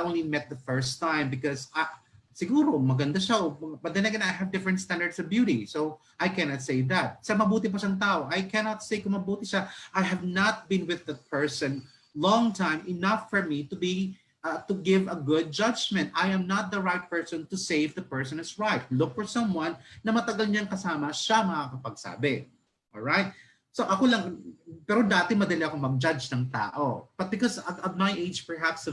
S3: only met the first time because siguro maganda siya. But then again, I have different standards of beauty. So I cannot say that. Sa mabuti pa siyang tao, I cannot say kung mabuti siya. I have not been with that person long time enough for me to give a good judgment. I am not the right person to say if the person is right. Look for someone na matagal niyang kasama, siya makakapagsabi. Alright? So ako lang, pero dati madali ako mag-judge ng tao. But because of my age, perhaps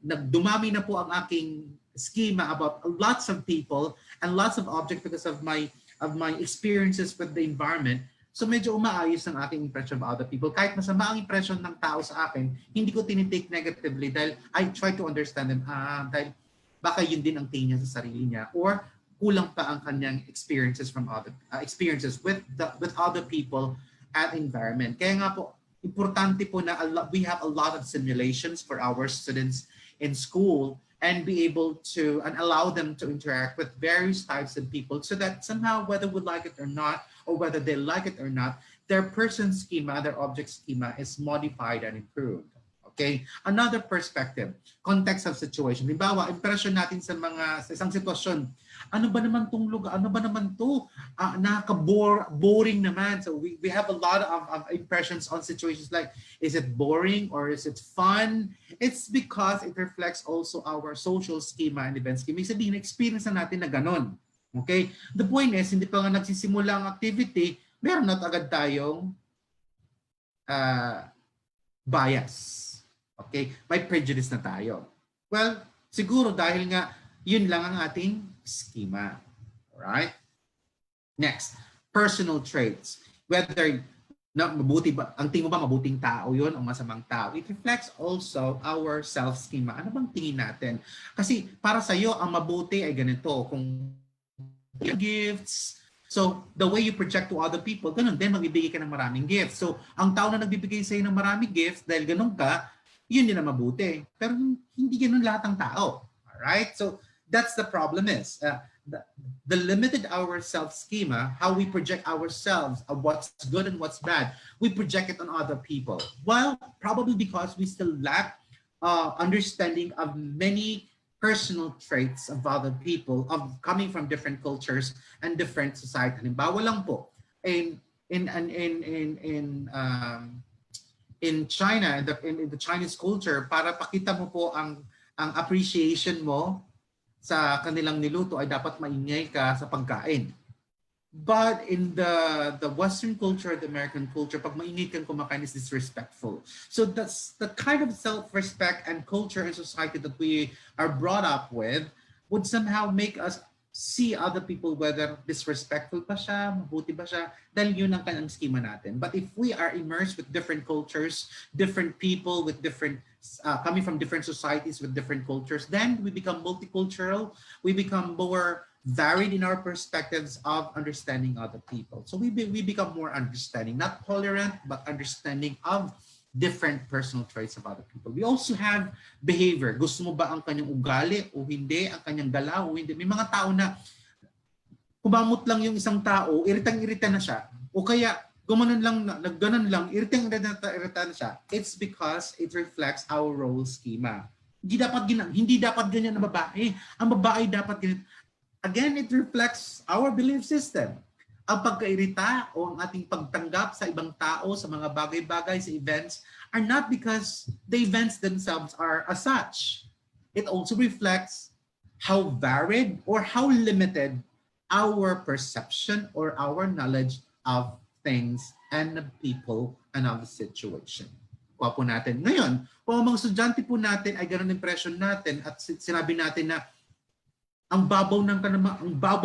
S3: nagdumami na po ang aking schema about lots of people and lots of objects because of my experiences with the environment. So medyo umaayos ang aking impression of other people. Kahit masama ang impression ng tao sa akin, hindi ko tinitake negatively dahil I try to understand them. Dahil baka yun din ang tingin niya sa sarili niya or kulang pa ang kanyang experiences with other people at environment. Kaya nga po, importante po na we have a lot of simulations for our students in school and be able to and allow them to interact with various types of people so that somehow, whether we like it or not, or whether they like it or not, their person schema, their object schema is modified and improved. Okay? Another perspective, context of situation. Halimbawa, impression natin sa isang sitwasyon, ano ba naman tong lugar? Ano ba naman to? Boring naman. So we have a lot of impressions on situations like, is it boring or is it fun? It's because it reflects also our social schema and event schema. Ibig sabihin, experience na natin na ganun. Okay? The point is, hindi pa nga nagsisimula ang activity, meron na agad tayong bias. Okay? May prejudice na tayo. Well, siguro dahil nga yun lang ang ating schema. Alright? Next, personal traits. Whether mabuti ba, ang tingin mo ba mabuting tao yun o masamang tao? It reflects also our self-schema. Ano bang tingin natin? Kasi para sa iyo, ang mabuti ay ganito. Kung gifts, So, the way you project to other people, ganun din, magbibigay ka ng maraming gifts. So, ang tao na nagbibigay sa'yo ng maraming gifts, dahil ganun ka, yun din ang mabuti. Pero hindi ganun lahat ng tao. Alright? So, that's the problem is. The limited ourselves schema, how we project ourselves of what's good and what's bad, we project it on other people. Well, probably because we still lack understanding of many personal traits of other people, of coming from different cultures and different society. Halimbawa lang po, in China, in the Chinese culture, para pakita mo po ang appreciation mo sa kanilang niluto ay dapat maingay ka sa pagkain. But in the Western culture, the American culture, pag maingay kang kumakain is disrespectful. So that's the kind of self-respect and culture and society that we are brought up with would somehow make us see other people whether disrespectful pa siya, mabuti ba siya, dahil yun ang kanyang schema natin. But if we are immersed with different cultures, different people with different, coming from different societies with different cultures, then we become multicultural, we become more varied in our perspectives of understanding other people. So we become more understanding, not tolerant, but understanding of different personal traits of other people. We also have behavior. Gusto mo ba ang kanyang ugali o hindi, ang kanyang galaw o hindi? May mga tao na kumamot lang yung isang tao, iritang-irita na siya. O kaya gumanon lang, nagganon lang, iritang-irita na siya. It's because it reflects our role schema. Hindi dapat ganyan ang babae. Ang babae dapat ganyan. Again, it reflects our belief system. Ang pagkairita o ang ating pagtanggap sa ibang tao, sa mga bagay-bagay, sa events, are not because the events themselves are as such. It also reflects how varied or how limited our perception or our knowledge of things and people and of the situation. Kuha po natin. Ngayon, kung ang mga estudyante po natin ay ganun impression natin at sinabi natin na ang babaw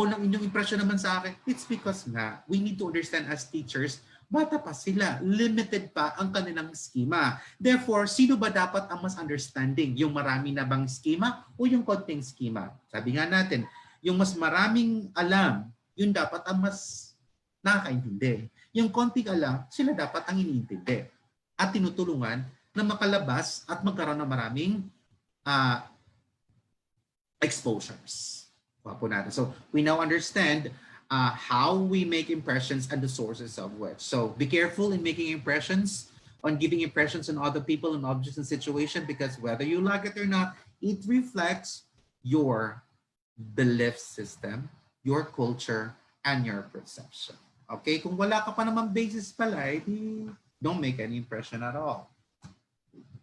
S3: ng inyong impression naman sa akin, it's because nga, we need to understand as teachers, bata pa sila, limited pa ang kanilang schema. Therefore, sino ba dapat ang mas understanding? Yung marami na bang schema o yung konting schema? Sabi nga natin, yung mas maraming alam, yun dapat ang mas nakakaintindi. Yung konting alam, sila dapat ang iniintindi. At tinutulungan na makalabas at magkaroon ng maraming exposures. So we now understand how we make impressions and the sources of which. So be careful in making impressions, on giving impressions on other people and objects and situations, because whether you like it or not, it reflects your belief system, your culture, and your perception. Okay? Kung wala ka pa naman basis pala, don't make any impression at all.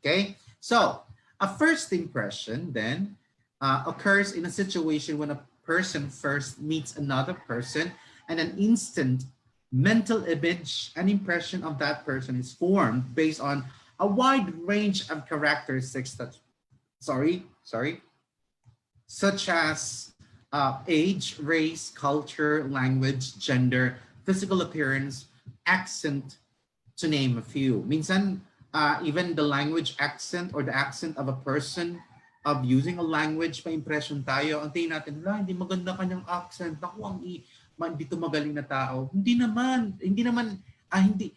S3: Okay? So, a first impression then occurs in a situation when a person first meets another person and an instant mental image and impression of that person is formed based on a wide range of characteristics that, such as age, race, culture, language, gender, physical appearance, accent, to name a few. Minsan, even the language accent or the accent of a person of using a language, pa-impression tayo. Ang tingin natin, hindi maganda kanyang accent. Naku, dito magaling na tao. Hindi,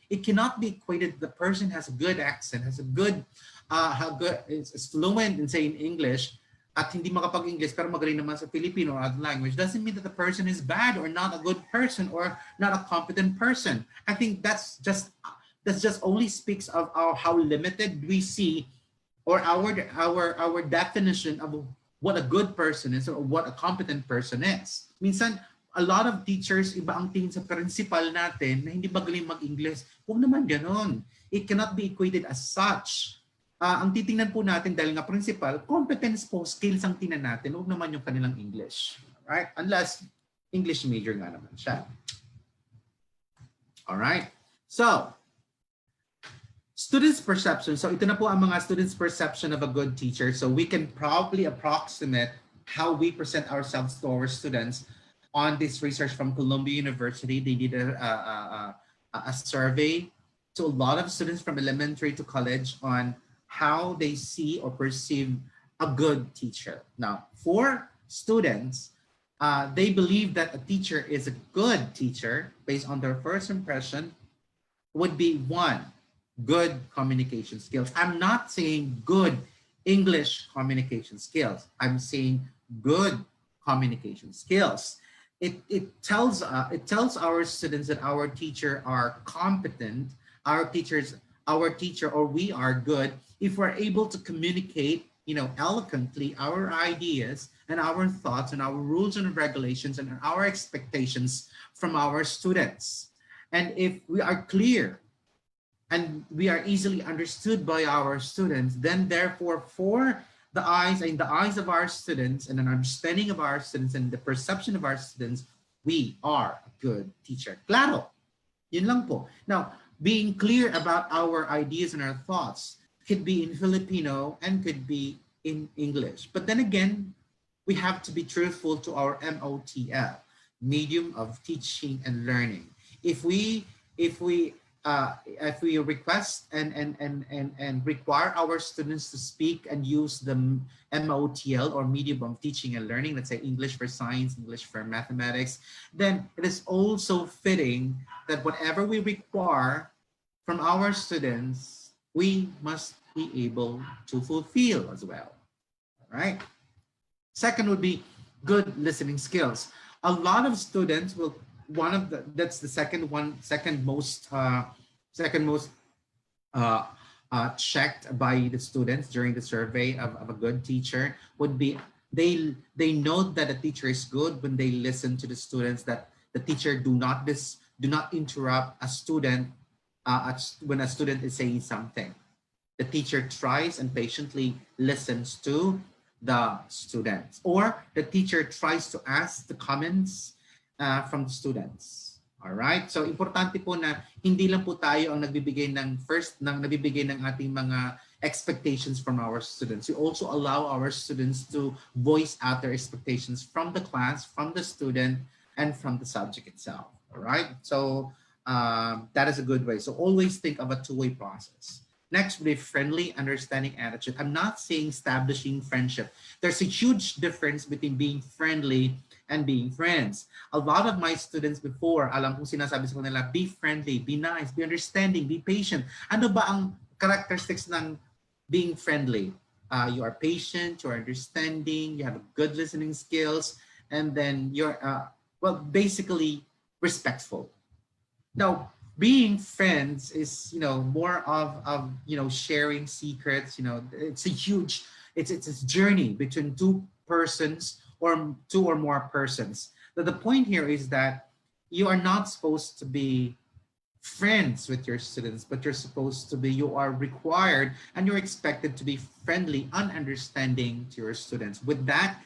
S3: it cannot be equated. The person has a good accent, has a good, is fluent in saying English, at hindi makapag-English pero magaling naman sa Filipino or other language. Doesn't mean that the person is bad or not a good person or not a competent person. I think that's just only speaks of how limited we see or our definition of what a good person is or what a competent person is. Minsan, a lot of teachers, iba ang tingin sa principal natin na hindi magaling mag-English. Huwag naman ganon. It cannot be equated as such. Ang titingnan po natin dahil nga principal, competence po, skills ang tingnan natin. Huwag naman yung kanilang English. Right? Unless English major nga naman siya. Alright? So, students' perception. So ito na po ang mga students' perception of a good teacher. So we can probably approximate how we present ourselves to our students on this research from Columbia University. They did a survey to a lot of students from elementary to college on how they see or perceive a good teacher. Now, for students, They believe that a teacher is a good teacher based on their first impression would be one, good communication skills. I'm not saying good English communication skills. I'm saying good communication skills. It tells our students that our teacher are competent, our teachers, our teacher or we are good if we're able to communicate, eloquently our ideas and our thoughts and our rules and regulations and our expectations from our students. And if we are clear and we are easily understood by our students, then therefore for the eyes of our students and an understanding of our students and the perception of our students, we are a good teacher. Claro, yun lang po. Now, being clear about our ideas and our thoughts could be in Filipino and could be in English. But then again, we have to be truthful to our MOTL, medium of teaching and learning. If we request and require our students to speak and use the MOTL or medium of teaching and learning, let's say English for science, English for mathematics, then it is also fitting that whatever we require from our students, we must be able to fulfill as well. All right. Second would be good listening skills. A lot of students will, that's the second most checked by the students during the survey of a good teacher would be they know that a teacher is good when they listen to the students, that the teacher do not interrupt a student when a student is saying something. The teacher tries and patiently listens to the students, or the teacher tries to ask the comments from the students. All right? So importante po na hindi lang po tayo ang nagbibigay ng ating mga expectations from our students. We also allow our students to voice out their expectations from the class, from the student, and from the subject itself. All right? So that is a good way. So always think of a two-way process. Next would be friendly, understanding attitude. I'm not saying establishing friendship. There's a huge difference between being friendly and being friends. A lot of my students before, alam kong sinasabi sa kanila, be friendly, be nice, be understanding, be patient. Ano ba ang characteristics ng being friendly? You are patient, you are understanding, you have good listening skills, and then you're, basically respectful. Now, being friends is, more of sharing secrets. It's a huge, it's a journey between two persons or two or more persons. But the point here is that you are not supposed to be friends with your students, but you are required and you're expected to be friendly and understanding to your students. With that,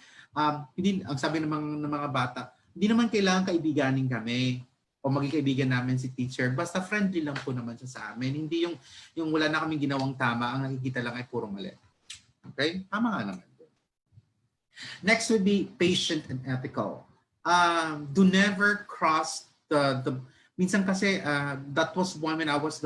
S3: hindi, ang sabi ng mga bata, hindi naman kailangan kaibiganin kami o maging kaibigan namin si teacher, basta friendly lang po naman siya sa amin. Hindi yung wala na kaming ginawang tama, ang nakikita lang ay puro mali. Okay? Tama nga naman. Next would be patient and ethical. Do never cross the minsan kasi that was one when I was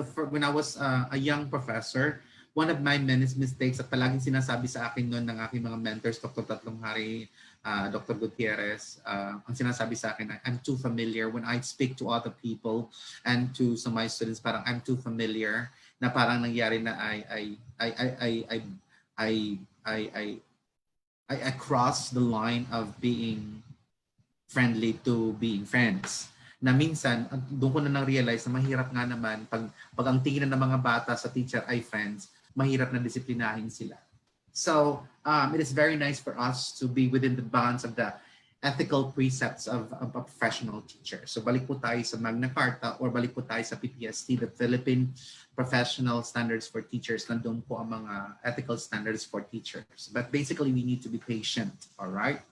S3: a young professor. One of my many mistakes at palaging sinasabi sa akin noon ng aking mga mentors, Dr. Tatlong Hari, Dr. Gutierrez, ang sinasabi sa akin, I'm too familiar when I speak to other people and to some of my students, parang I'm too familiar, na parang nangyari na I cross the line of being friendly to being friends. Na minsan, doon ko na nang-realize na mahirap nga naman pag ang tingin ng mga bata sa teacher ay friends, mahirap na disiplinahin sila. So it is very nice for us to be within the bounds of the ethical precepts of a professional teacher. So balik po tayo sa Magna Carta or balik po tayo sa PPST, the Philippine Professional Standards for Teachers. Nandun po ang mga ethical standards for teachers. But basically, we need to be patient, all right?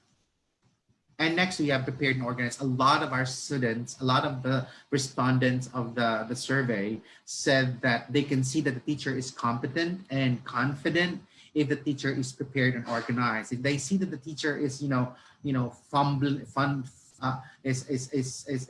S3: And next, we have prepared and organized. A lot of our students, a lot of the respondents of the survey said that they can see that the teacher is competent and confident if the teacher is prepared and organized. If they see that the teacher is,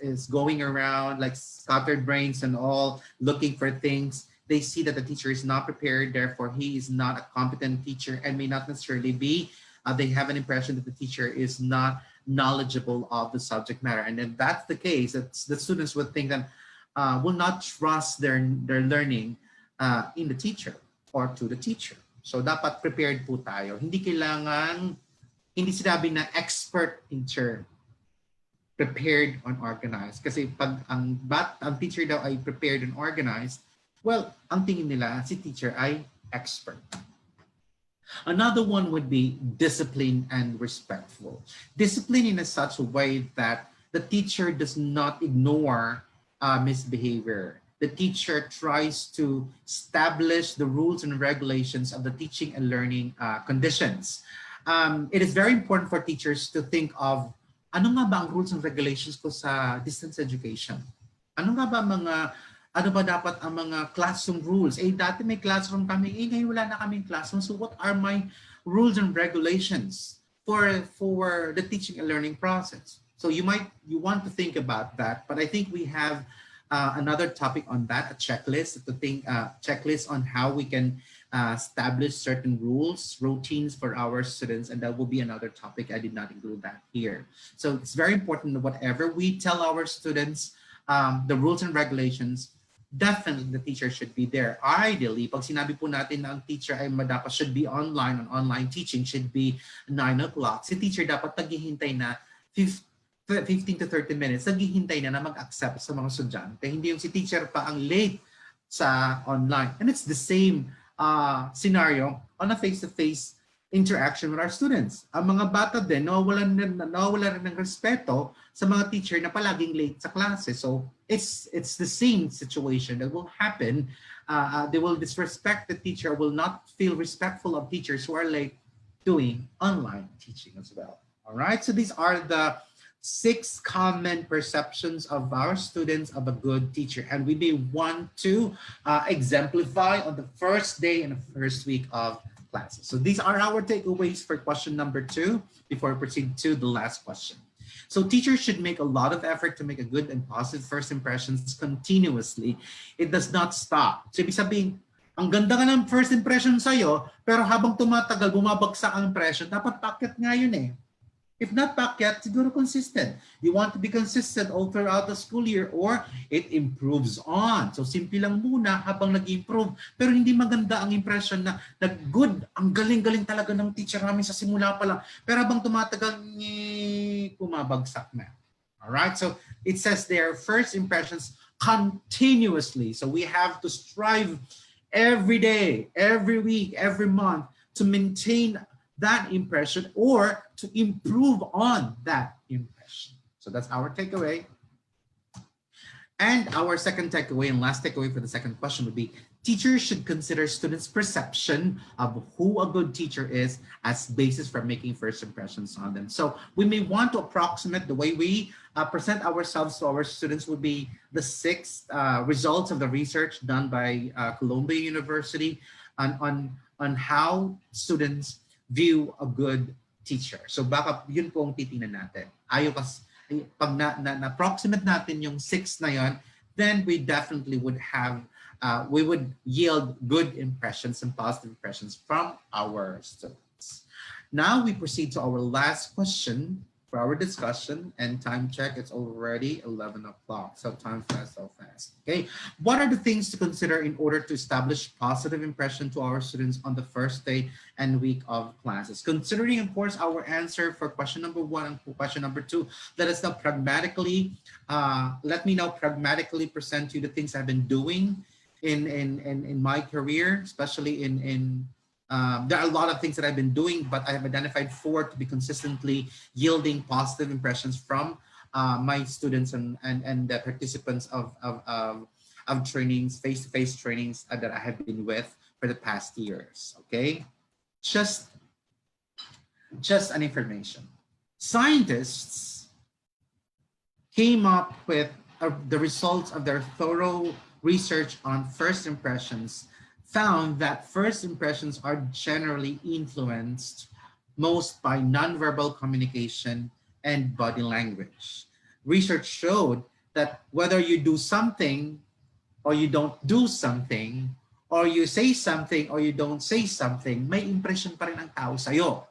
S3: is going around like scattered brains and all, looking for things, they see that the teacher is not prepared. Therefore, he is not a competent teacher and may not necessarily be they have an impression that the teacher is not knowledgeable of the subject matter. And if that's the case, it's, the students would think that will not trust their learning in the teacher or to the teacher. So dapat prepared po tayo. Hindi kailangan, hindi sinabi na expert teacher, prepared and organized. Kasi pag ang teacher daw ay prepared and organized, well, ang tingin nila si teacher ay expert. Another one would be discipline and respectful. Discipline in a such a way that the teacher does not ignore misbehavior. The teacher tries to establish the rules and regulations of the teaching and learning conditions. It is very important for teachers to think of ano nga ba ang rules and regulations ko sa distance education? Ano nga ba ano ba dapat ang mga classroom rules? Dati may classroom kami, ngayon wala na kaming classroom. So what are my rules and regulations for the teaching and learning process? So you want to think about that, but I think we have another topic on that, a checklist checklist on how we can establish certain rules, routines for our students, and that will be another topic. I did not include that here. So it's very important that whatever we tell our students, the rules and regulations, definitely the teacher should be there. Ideally, pag sinabi po natin na ang teacher ay dapat should be online, on online teaching should be 9 o'clock, si teacher dapat naghihintay na 15 to 30 minutes, naghihintay na mag-accept sa mga estudyante. Hindi yung si teacher pa ang late sa online. And it's the same scenario on a face-to-face interaction with our students. Ang mga bata din, nawawala rin ng respeto sa mga teacher na palaging late sa klase. So it's the same situation that will happen. They will disrespect the teacher, will not feel respectful of teachers who are late doing online teaching as well. All right, so these are the 6 common perceptions of our students of a good teacher, and we may want to exemplify on the first day and the first week of classes. So these are our takeaways for question number 2 before we proceed to the last question. So teachers should make a lot of effort to make a good and positive first impressions continuously. It does not stop. So ibig sabihin, ang ganda nga ng first impression sa'yo, pero habang tumatagal, bumabagsak ang impression, dapat packet nga yun eh. If not packet, siguro consistent. You want to be consistent all throughout the school year, or it improves on. So simple lang muna habang nag-improve. Pero hindi maganda ang impression na good, ang galing-galing talaga ng teacher namin sa simula pa lang. Pero habang tumatagal, kumabagsak na. Alright, so it says there, first impressions continuously. So we have to strive every day, every week, every month to maintain that impression or to improve on that impression. So that's our takeaway. And our second takeaway and last takeaway for the second question would be, teachers should consider students' perception of who a good teacher is as basis for making first impressions on them. So we may want to approximate the way we present ourselves to our students would be the 6 results of the research done by Columbia University on how students view a good teacher. So baka yun po ang titingnan natin. Pag na-approximate natin yung 6 na yun, then we definitely would have, we would yield good impressions and positive impressions from our students. Now we proceed to our last question for our discussion, and time check, it's already 11 o'clock. So time flies so fast. Okay, what are the things to consider in order to establish positive impression to our students on the first day and week of classes? Considering, of course, our answer for question number 1 and question number 2, let me now pragmatically present you the things I've been doing in my career, especially there are a lot of things that I've been doing, but I have identified 4 to be consistently yielding positive impressions from my students and the participants of trainings, face-to-face trainings that I have been with for the past years. Okay, just an information. Scientists came up with the results of their thorough research on first impressions, found that first impressions are generally influenced most by nonverbal communication and body language. Research showed that whether you do something or you don't do something, or you say something or you don't say something, may impression pa rin ang tao sa'yo.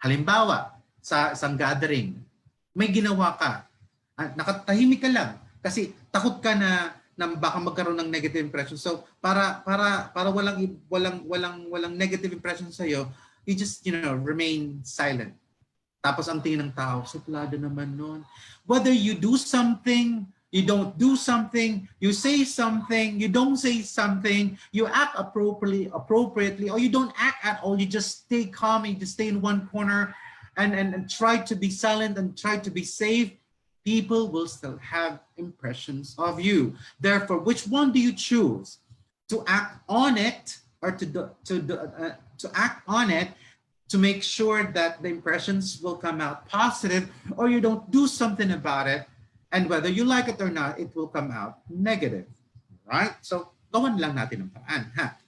S3: Halimbawa, sa isang gathering, may ginawa ka, nakatahimik ka lang kasi takot ka na baka magkaroon ng negative impression. So para walang negative impression sa iyo, you just remain silent. Tapos ang tingin ng tao, suplado naman nun. Whether you do something, you don't do something, you say something, you don't say something, you act appropriately, or you don't act at all, you just stay calm, you just stay in one corner and try to be silent and try to be safe, people will still have impressions of you. Therefore, which one do you choose? To act on it or to act on it to make sure that the impressions will come out positive, or you don't do something about it, and whether you like it or not, it will come out negative, right? So, gawan lang natin ang paraan, ha?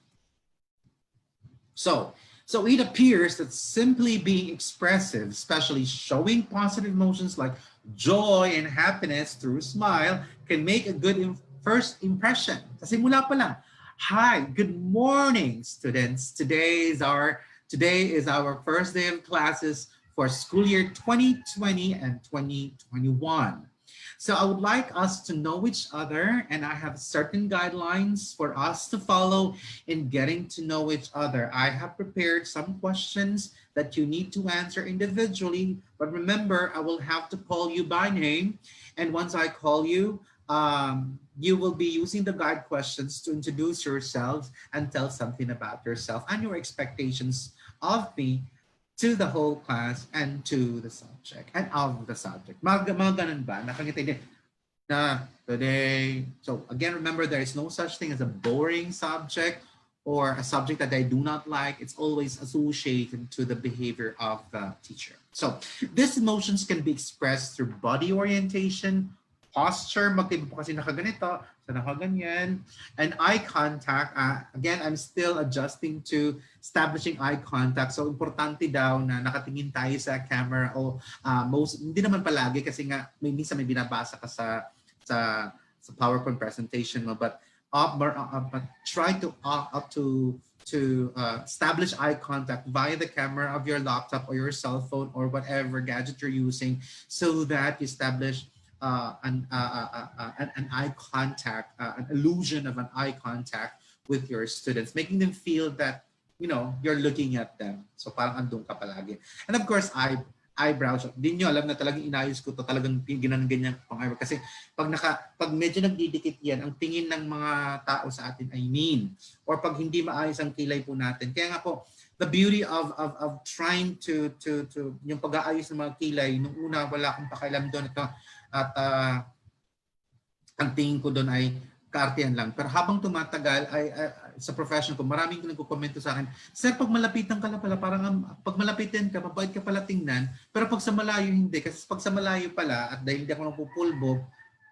S3: So it appears that simply being expressive, especially showing positive emotions like joy and happiness through a smile, can make a good first impression. Kasi mula pa lang, hi, good morning, students. Today is our first day of classes for school year 2020 and 2021. So I would like us to know each other, and I have certain guidelines for us to follow in getting to know each other. I have prepared some questions that you need to answer individually, but remember, I will have to call you by name, and once I call you, you will be using the guide questions to introduce yourselves and tell something about yourself and your expectations of me to the whole class and to the subject and of the subject. Mga ganun ba? Nakangiti din na today. So again, remember, there is no such thing as a boring subject or a subject that I do not like. It's always associated to the behavior of the teacher. So these emotions can be expressed through body orientation, posture, magkaiba po kasi nakaganito, sa nakaganyan, and eye contact. Again, I'm still adjusting to establishing eye contact. So importante daw na nakatingin tayo sa camera o hindi naman palagi kasi nga minsan may binabasa ka sa PowerPoint presentation mo, but try to establish eye contact via the camera of your laptop or your cell phone or whatever gadget you're using, so that you establish an eye contact, an illusion of an eye contact with your students, making them feel that you're looking at them. So parang andun ka palagi. And of course, eyebrows. Di nyo alam na talagang inayos ko to, talagang ganyan pang eyebrow. Kasi pag medyo nagdidikit yan, ang tingin ng mga tao sa atin ay mean. Or pag hindi maayos ang kilay po natin. Kaya nga po, the beauty of trying to yung pag-aayos ng mga kilay, nung una wala akong pakialam doon at ang tingin ko doon ay kaartihan lang. Pero habang tumatagal, sa profession ko, maraming nagko-komento sa akin, sir, pag malapitan ka na pala, parang pag malapitan ka, mabait ka pala tingnan, pero pag sa malayo hindi. Kasi pag sa malayo pala, at dahil hindi ako napupulbo,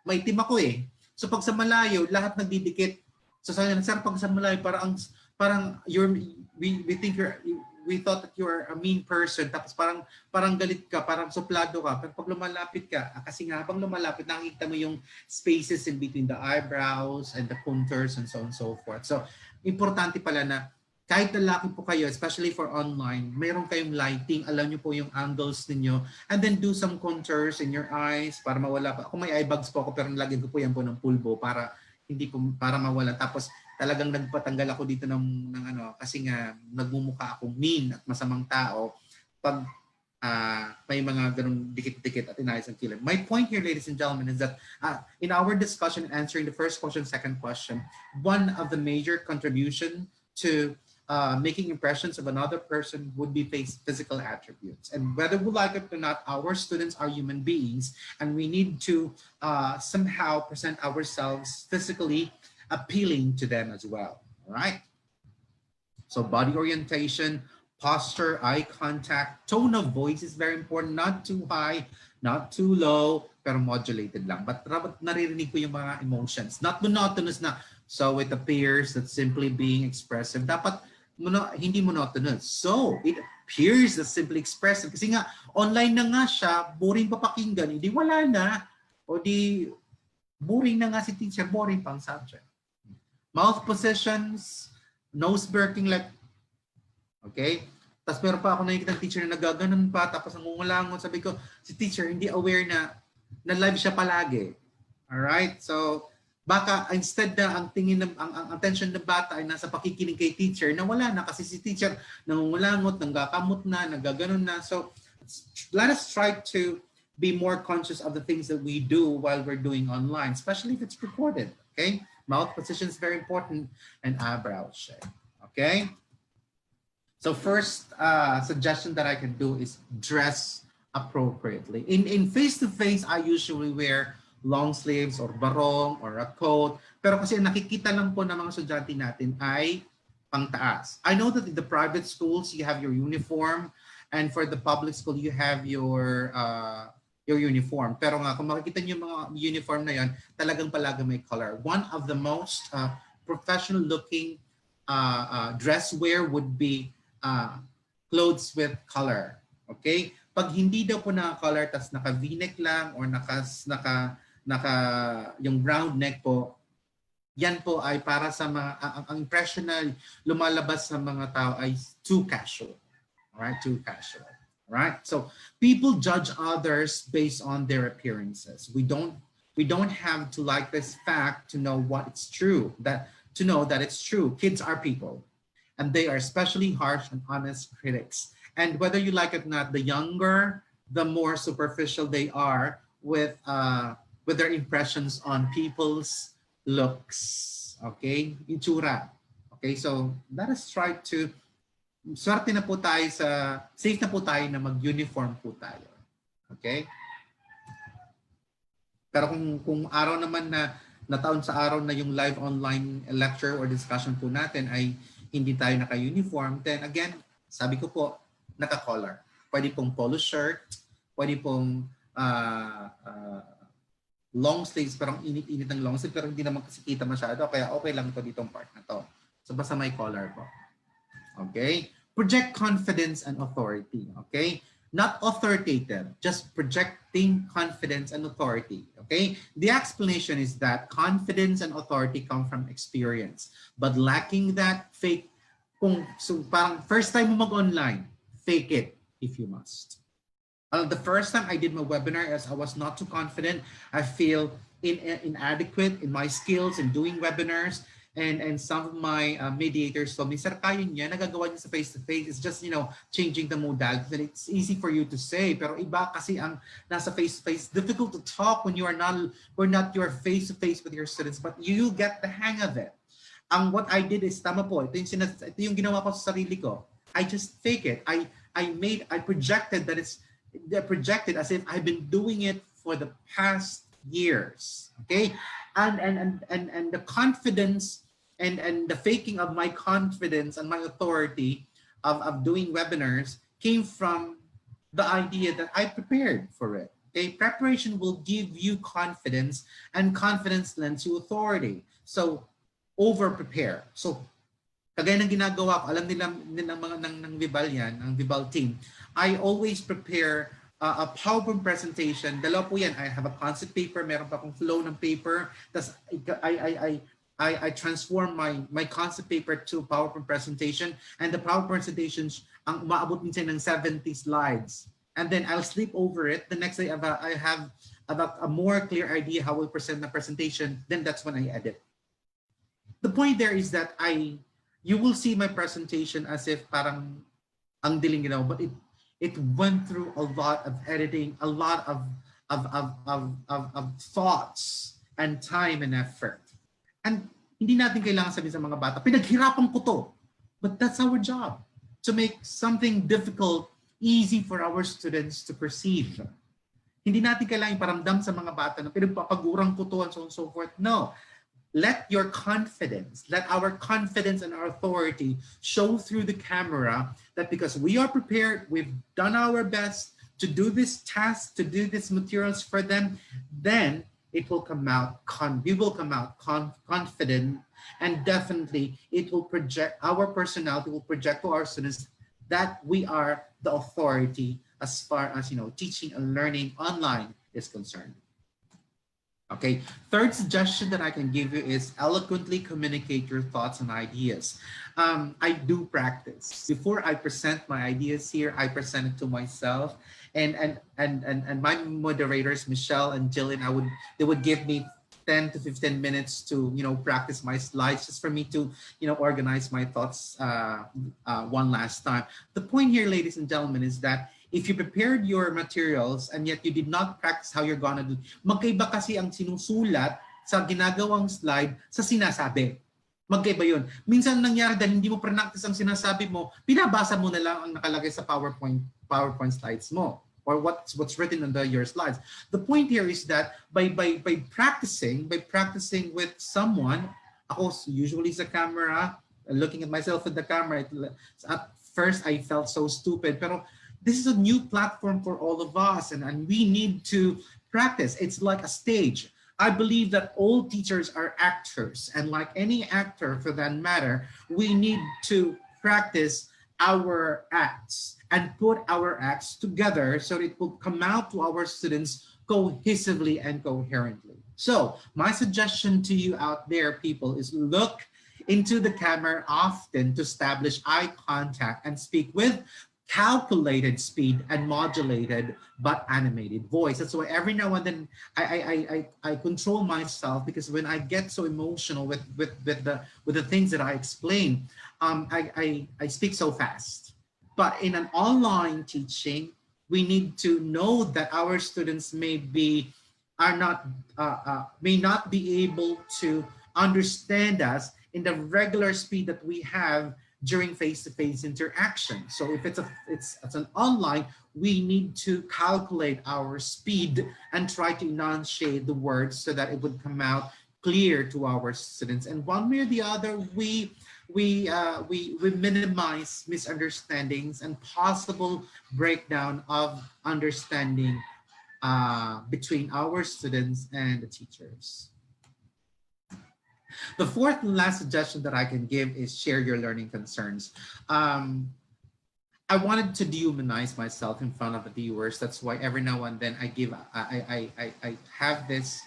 S3: may itim ako eh. So pag sa malayo, lahat nagdidikit. So sabi niya, sir, pag sa malayo, parang we thought that you're a mean person, tapos parang galit ka, parang suplado ka, pero pag lumalapit ka, kasi nga habang lumalapit, nakikita mo yung spaces in between the eyebrows and the contours and so on and so forth. So, importante pala na kahit lalaki po kayo, especially for online, mayroon kayong lighting, alam nyo po yung angles ninyo, and then do some contours in your eyes para mawala pa. Ako may eye bags po ako, pero nalagyan ko po yan po ng pulbo para mawala. Tapos talagang nagpatanggal ako dito ng kasi nga nagmumukha akong mean at masamang tao pag may mga ganung dikit-dikit at inayos ang kilay. My point here, ladies and gentlemen, is that in our discussion answering the first question, second question, one of the major contribution to making impressions of another person would be physical attributes. And whether we like it or not, our students are human beings, and we need to somehow present ourselves physically appealing to them as well. All right. So body orientation, posture, eye contact, tone of voice is very important. Not too high, not too low, pero modulated lang. But naririnig ko yung mga emotions. Not monotonous na. So it appears that simply being expressive. Dapat hindi monotonous. So it appears that simply expressive. Kasi nga, online na nga siya, boring pa pakinggan. Hindi wala na. O di, boring na nga si teacher, boring pang subject. Mouth positions, nose working like, okay? Tapos meron pa ako nakikita ng teacher na nagaganon pa, tapos nangungulangon. Sabi ko, si teacher hindi aware na live siya palagi. Alright? So, baka instead na ang tingin ng ang attention ng bata ay nasa pakikinig kay teacher, na wala na kasi si teacher nangungulangot, nanggakamot na, nagaganon na. So, let us try to be more conscious of the things that we do while we're doing online, especially if it's recorded. Okay? Mouth position is very important, and eyebrow shape. Okay? So first suggestion that I can do is dress appropriately. In face-to-face, I usually wear long sleeves or barong or a coat. Pero kasi nakikita lang po ng mga estudyante natin ay pangtaas. I know that in the private schools, you have your uniform, and for the public school, you have your uniform. Pero nga, kung makikita niyo yung mga uniform na yan, talagang palaga may color. One of the most professional looking dress wear would be clothes with color. Okay? Pag hindi daw po naka-color, tas naka V-neck lang or naka yung round neck po, yan po ay para sa mga, ang impression na lumalabas sa mga tao ay too casual. Alright? Too casual. Alright? So, people judge others based on their appearances. We don't have to like this fact to know what it's true, to know that it's true. Kids are people, and they are especially harsh and honest critics. And whether you like it or not, the younger, the more superficial they are with their impressions on people's looks. Okay? Itsura. Okay? So let us try to, swerte na po tayo safe na po tayo na mag-uniform po tayo. Okay? Pero kung araw naman na taon sa araw na yung live online lecture or discussion po natin ay hindi tayo naka-uniform, then again, sabi ko po, naka-collar. Pwede pong polo shirt, pwede pong long sleeves, parang init-init ng long sleeves, pero hindi naman kasi kita masyado, kaya okay lang ito ditong part na to. So basta may collar po. Okay? Project confidence and authority. Okay? Not authoritative, just projecting confidence and authority. Okay? The explanation is that confidence and authority come from experience. But lacking that, fake. So parang first time mo mag-online, fake it if you must. The first time I did my webinar, as I was not too confident, I feel inadequate in my skills in doing webinars. And some of my mediators told me, sir, kaya niya, nagagawa niya sa face-to-face. It's just, changing the modality. And it's easy for you to say. Pero iba kasi ang nasa face-to-face, difficult to talk when we're not your face-to-face with your students, but you get the hang of it. What I did is, tama po, ito yung ginawa ko sa sarili ko. I just fake it. I projected as if I've been doing it for the past years. Okay? And the confidence and the faking of my confidence and my authority of doing webinars came from the idea that I prepared for it. Okay? Preparation will give you confidence, and confidence lends you authority. So over-prepare. So kagaya ng ginagawa ko, alam nila ng Vibal yan, ng Vibal team, I always prepare a PowerPoint presentation. Dalawa po yan. I have a concept paper, meron pa akong flow ng paper. Tapos I transform my concept paper to PowerPoint presentation. And the PowerPoint presentations, ang umaabot minsan ng 70 slides. And then I'll sleep over it. The next day I have a more clear idea how we'll present the presentation. Then that's when I edit. The point there is that you will see my presentation as if parang ang diling but it went through a lot of editing, a lot of thoughts and time and effort. And hindi natin kailangan sabihin sa mga bata, pinaghirapan ko to. But that's our job, to make something difficult easy for our students to perceive. Hindi natin kailangan iparamdam sa mga bata na pinagpapagurang ko to and so on and so forth. No. Let our confidence and our authority show through the camera that because we are prepared, we've done our best to do this task, to do these materials for them, then it will come out, we will come out confident, and definitely it will project, our personality will project to our students that we are the authority as far as teaching and learning online is concerned. Okay, third suggestion that I can give you is eloquently communicate your thoughts and ideas. I do practice. Before I present my ideas here, I present it to myself. And my moderators, Michelle and Jillian, they would give me 10 to 15 minutes to, practice my slides just for me to, organize my thoughts one last time. The point here, ladies and gentlemen, is that if you prepared your materials and yet you did not practice how you're gonna do, magkaiba kasi ang sinusulat sa ginagawang slide sa sinasabi. Magkaiba yun. Minsan nangyari dahil hindi mo practice ang sinasabi mo, pinabasa mo na lang ang nakalagay sa PowerPoint slides mo or what's written on your slides. The point here is that by practicing with someone, ako usually sa camera, looking at myself in the camera, at first I felt so stupid, pero this is a new platform for all of us and we need to practice. It's like a stage. I believe that all teachers are actors, and like any actor for that matter, we need to practice our acts and put our acts together so it will come out to our students cohesively and coherently. So my suggestion to you out there, people, is look into the camera often to establish eye contact and speak with calculated speed and modulated but animated voice. That's why every now and then I control myself, because when I get so emotional with the things that I explain, I speak so fast. But in an online teaching, we need to know that our students may not be able to understand us in the regular speed that we have during face-to-face interaction. So if it's an online, we need to calculate our speed and try to enunciate the words so that it would come out clear to our students. And one way or the other, we minimize misunderstandings and possible breakdown of understanding between our students and the teachers. The fourth and last suggestion that I can give is share your learning concerns. I wanted to dehumanize myself in front of the viewers. That's why every now and then I have this,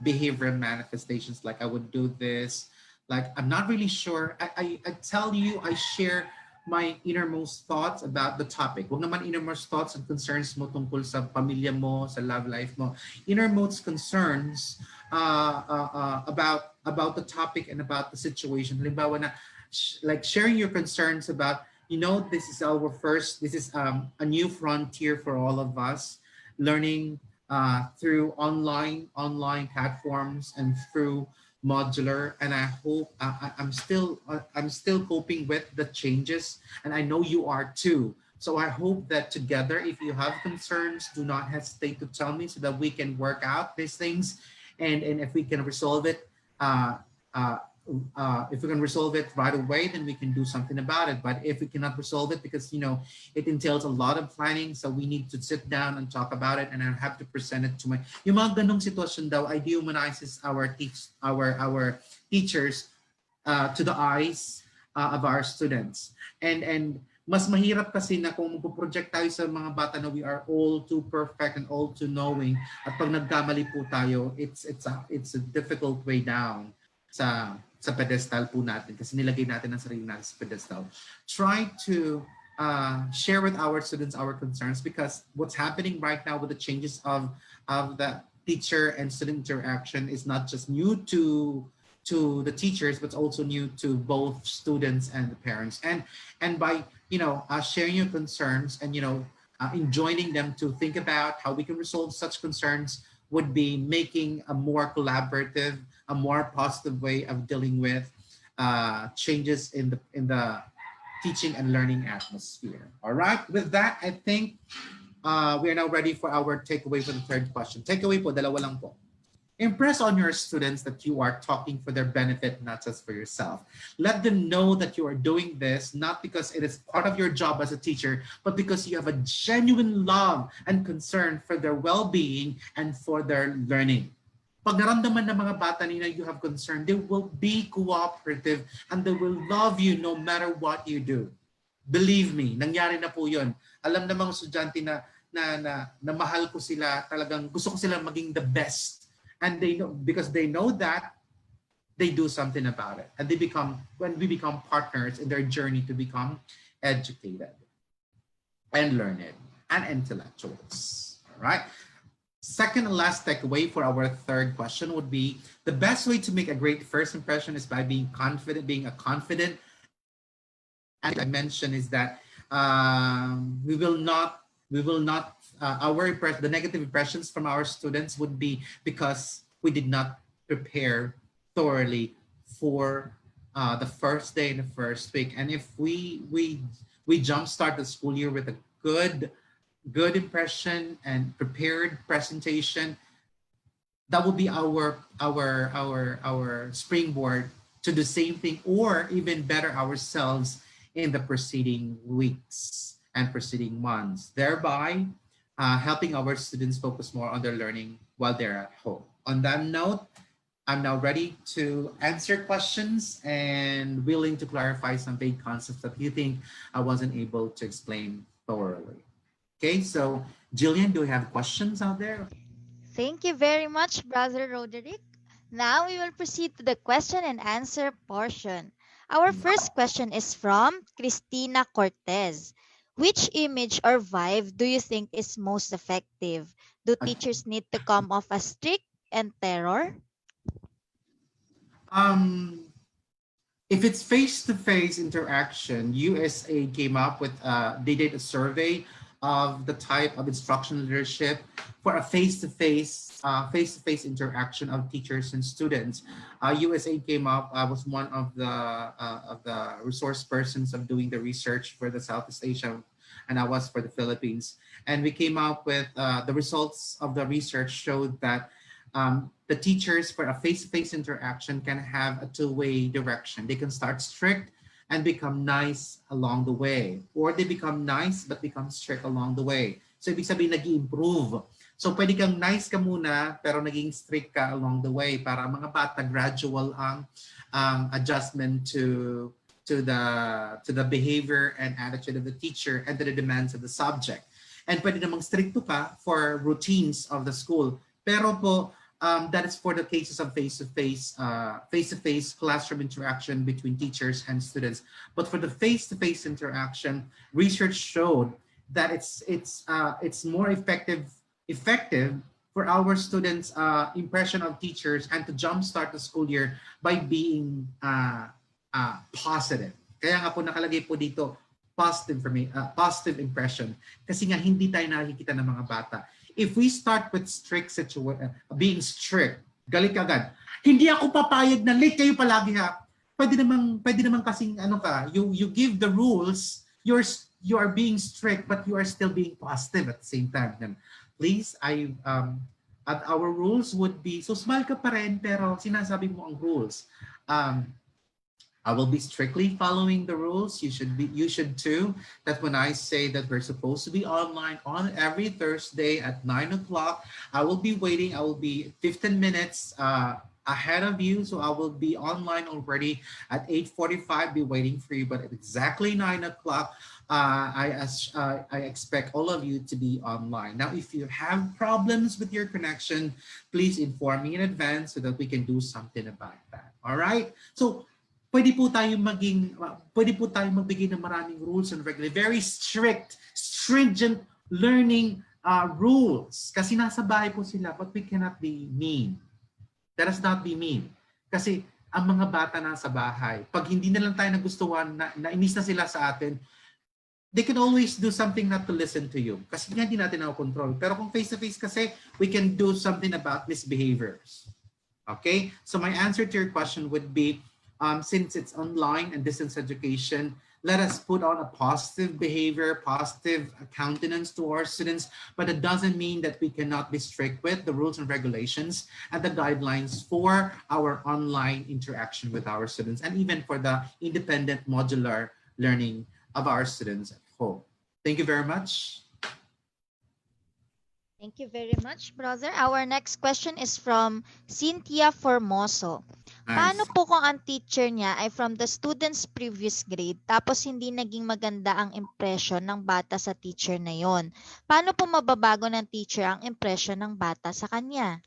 S3: behavioral manifestations, like I would do this, like I'm not really sure. I tell you, I share my innermost thoughts about the topic. Huwag naman innermost thoughts and concerns mo tungkol sa pamilya mo, sa love life mo. Innermost concerns about the topic and about the situation. Halimbawa na, like sharing your concerns about, this is a new frontier for all of us, learning through online platforms and through modular, and I hope I'm still coping with the changes, and I know you are too. So I hope that together, if you have concerns, do not hesitate to tell me so that we can work out these things, and if we can resolve it, if we can resolve it right away, then we can do something about it. But if we cannot resolve it, because it entails a lot of planning, so we need to sit down and talk about it, and I have to present it to yung mga ganong sitwasyon daw, I dehumanizes our teachers to the eyes of our students, and mas mahirap kasi na kung magpo-project tayo sa mga bata na we are all too perfect and all too knowing, at pag nagkamali po tayo, it's a difficult way down sa pedestal po natin, kasi nilagay natin ang sarili natin sa pedestal. Try to share with our students our concerns, because what's happening right now with the changes of the teacher and student interaction is not just new to the teachers, but also new to both students and the parents. And by sharing your concerns and enjoining them to think about how we can resolve such concerns, would be making a more collaborative, a more positive way of dealing with changes in the teaching and learning atmosphere. All right, with that, I think we are now ready for our takeaway for the third question. Takeaway po, dalawa lang po. Impress on your students that you are talking for their benefit, not just for yourself. Let them know that you are doing this not because it is part of your job as a teacher, but because you have a genuine love and concern for their well-being and for their learning. Pag naramdaman ng mga bata nila you have concern, they will be cooperative and they will love you no matter what you do. Believe me, nangyari na po yun. Alam na mga estudyante na mahal ko sila, talagang gusto ko sila maging the best. And they know, because they know that they do something about it. And when we become partners in their journey to become educated and learned and intellectuals. All right. Second and last takeaway for our third question would be the best way to make a great first impression is by being confident, being a confident. And I mentioned is that we will not, the negative impressions from our students would be because we did not prepare thoroughly for the first day in the first week. And if we jumpstart the school year with a good impression and prepared presentation, that will be our springboard to the same thing or even better ourselves in the preceding weeks and preceding months, thereby helping our students focus more on their learning while they're at home. On that note, I'm now ready to answer questions and willing to clarify some vague concepts that you think I wasn't able to explain thoroughly. Okay, so Jillian, do you have questions out there?
S2: Thank you very much, Brother Roderick. Now we will proceed to the question and answer portion. Our first question is from Christina Cortez. Which image or vibe do you think is most effective? Do teachers need to come off as strict and terror?
S3: Um, if it's face-to-face interaction, USA came up with, they did a survey of the type of instructional leadership for a face-to-face interaction of teachers and students. USA came up, was one of the resource persons of doing the research for the Southeast Asia, and I was for the Philippines. And we came up with the results of the research showed that the teachers for a face-to-face interaction can have a two-way direction. They can start strict and become nice along the way. Or they become nice but become strict along the way. So ibig sabihin, nag-improve. So pwede kang nice ka muna pero naging strict ka along the way para mga bata gradual ang adjustment to the behavior and attitude of the teacher and to the demands of the subject. And pwede namang stricto ka for routines of the school. Pero po, that is for the cases of face-to-face classroom interaction between teachers and students. But for the face-to-face interaction, research showed that it's more effective for our students' impression of teachers and to jumpstart the school year by being positive. Kaya nga po nakalagay po dito positive impression kasi nga hindi tayo nakikita ng mga bata. If we start with being strict, galit agad. Hindi ako papayag na late kayo palagi ha. Pwede naman kasing you give the rules, you are being strict but you are still being positive at the same time. Then, please, at our rules would be, so smile ka pa rin pero sinasabi mo ang rules. I will be strictly following the rules. You should too. That when I say that we're supposed to be online on every Thursday at 9 o'clock, I will be waiting. I will be 15 minutes ahead of you. So I will be online already at 8:45, be waiting for you. But at exactly 9 o'clock, I expect all of you to be online. Now, if you have problems with your connection, please inform me in advance so that we can do something about that. All right? So, pwede po tayong magbigay ng maraming rules and regulations, very strict, stringent learning rules. Kasi nasa bahay po sila, but we cannot be mean. Let us not be mean. Kasi ang mga bata nasa bahay, pag hindi na lang tayo nagustuhan, nainis na sila sa atin, they can always do something not to listen to you. Kasi hindi natin na-control. Pero kung face-to-face kasi, we can do something about misbehaviors. Okay? So my answer to your question would be, since it's online and distance education, let us put on a positive behavior, positive countenance to our students, but it doesn't mean that we cannot be strict with the rules and regulations and the guidelines for our online interaction with our students and even for the independent modular learning of our students at home. Thank you very much.
S2: Thank you very much, brother. Our next question is from Cynthia Formoso. Paano po kung ang teacher niya ay from the student's previous grade tapos hindi naging maganda ang impression ng bata sa teacher na yon? Paano po mababago ng teacher ang impression ng bata sa kanya?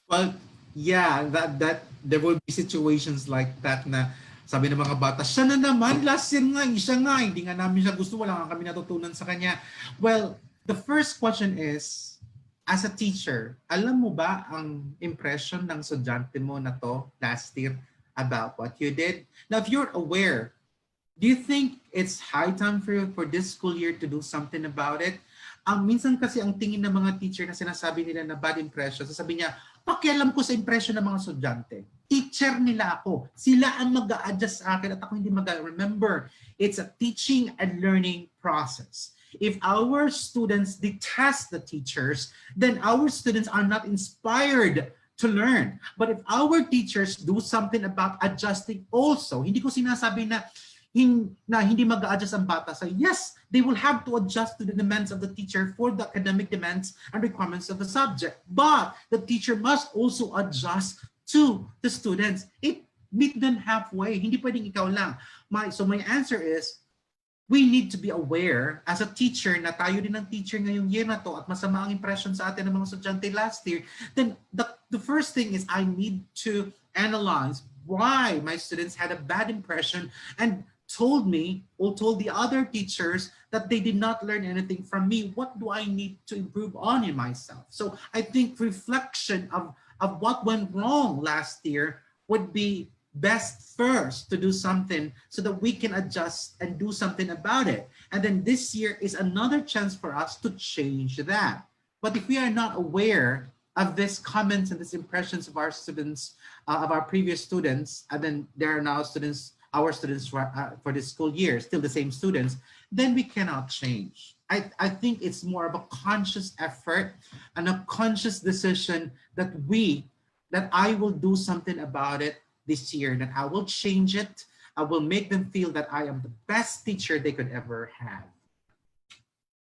S3: Well, Yeah, that there will be situations like that na sabi ng mga bata, siya na naman, last year nga, siya nga, hindi nga namin siya gusto, wala nga kami natutunan sa kanya. Well, the first question is, as a teacher, alam mo ba ang impression ng estudyante mo na to last year about what you did? Now, if you're aware, do you think it's high time for you for this school year to do something about it? Minsan kasi ang tingin ng mga teacher na sinasabi nila na bad impression, sasabi niya, pakialam ko sa impression ng mga estudyante. Teacher nila ako. Sila ang mag-a-adjust sa akin at ako hindi Remember, it's a teaching and learning process. If our students detest the teachers, then our students are not inspired to learn. But if our teachers do something about adjusting also, hindi ko sinasabi na hindi mag-a-adjust ang bata. So yes, they will have to adjust to the demands of the teacher for the academic demands and requirements of the subject. But the teacher must also adjust to the students. Meet them halfway. Hindi pwedeng ikaw lang. So my answer is, we need to be aware as a teacher na tayo din ang teacher ngayong year na to at masama ang impression sa atin ng mga estudyante last year. Then the first thing is I need to analyze why my students had a bad impression and told me or told the other teachers that they did not learn anything from me. What do I need to improve on in myself? So I think reflection of what went wrong last year would be best first to do something so that we can adjust and do something about it. And then this year is another chance for us to change that. But if we are not aware of these comments and these impressions of our students, of our previous students, and then there are now our students for this school year, still the same students, then we cannot change. I think it's more of a conscious effort and a conscious decision that I will do something about it this year, that I will change it. I will make them feel that I am the best teacher they could ever have.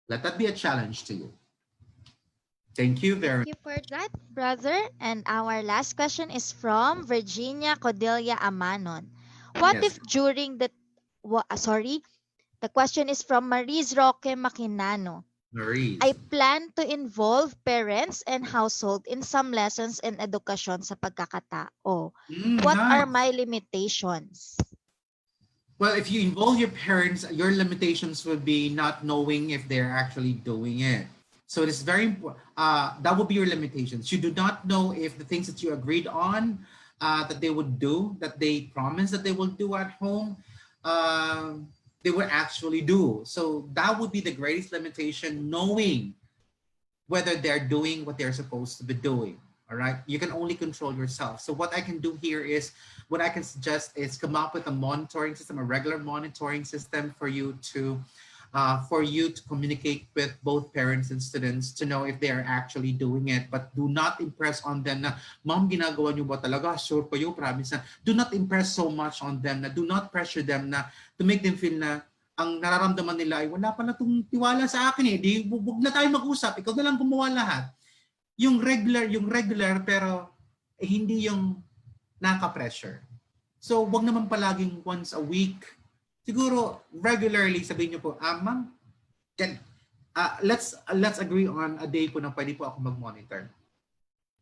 S3: Let that be a challenge to you. Thank you very much.
S2: Thank you for that, brother. And our last question is from Virginia Cordelia Amanon. What
S3: Yes.
S2: if during the question is from Maris Roque Maquinano.
S3: Maurice.
S2: I plan to involve parents and household in some lessons in edukasyon sa pagkakatao. What are
S3: Nice.
S2: my limitations?
S3: Well, if you involve your parents, your limitations would be not knowing if they're actually doing it. So it is very important. That would be your limitations. You do not know if the things that you agreed on that they would do, that they promised that they will do at home, they would actually do. So that would be the greatest limitation, knowing whether they're doing what they're supposed to be doing. All right, you can only control yourself. So what I can do here is, what I can suggest is come up with a monitoring system, a regular monitoring system for you to communicate with both parents and students to know if they are actually doing it. But do not impress on them na, ma'am, ginagawa niyo ba talaga? Sure po yun, promise na. Do not impress so much on them na, do not pressure them na to make them feel na ang nararamdaman nila ay wala pala itong tiwala sa akin eh. Di, wag na tayo mag-usap, ikaw na lang gumawa lahat. Yung regular pero hindi yung naka-pressure. So wag naman palaging once a week. Siguro regularly sabihin niyo po, ma'am, let's agree on a day po na pwede po ako mag-monitor.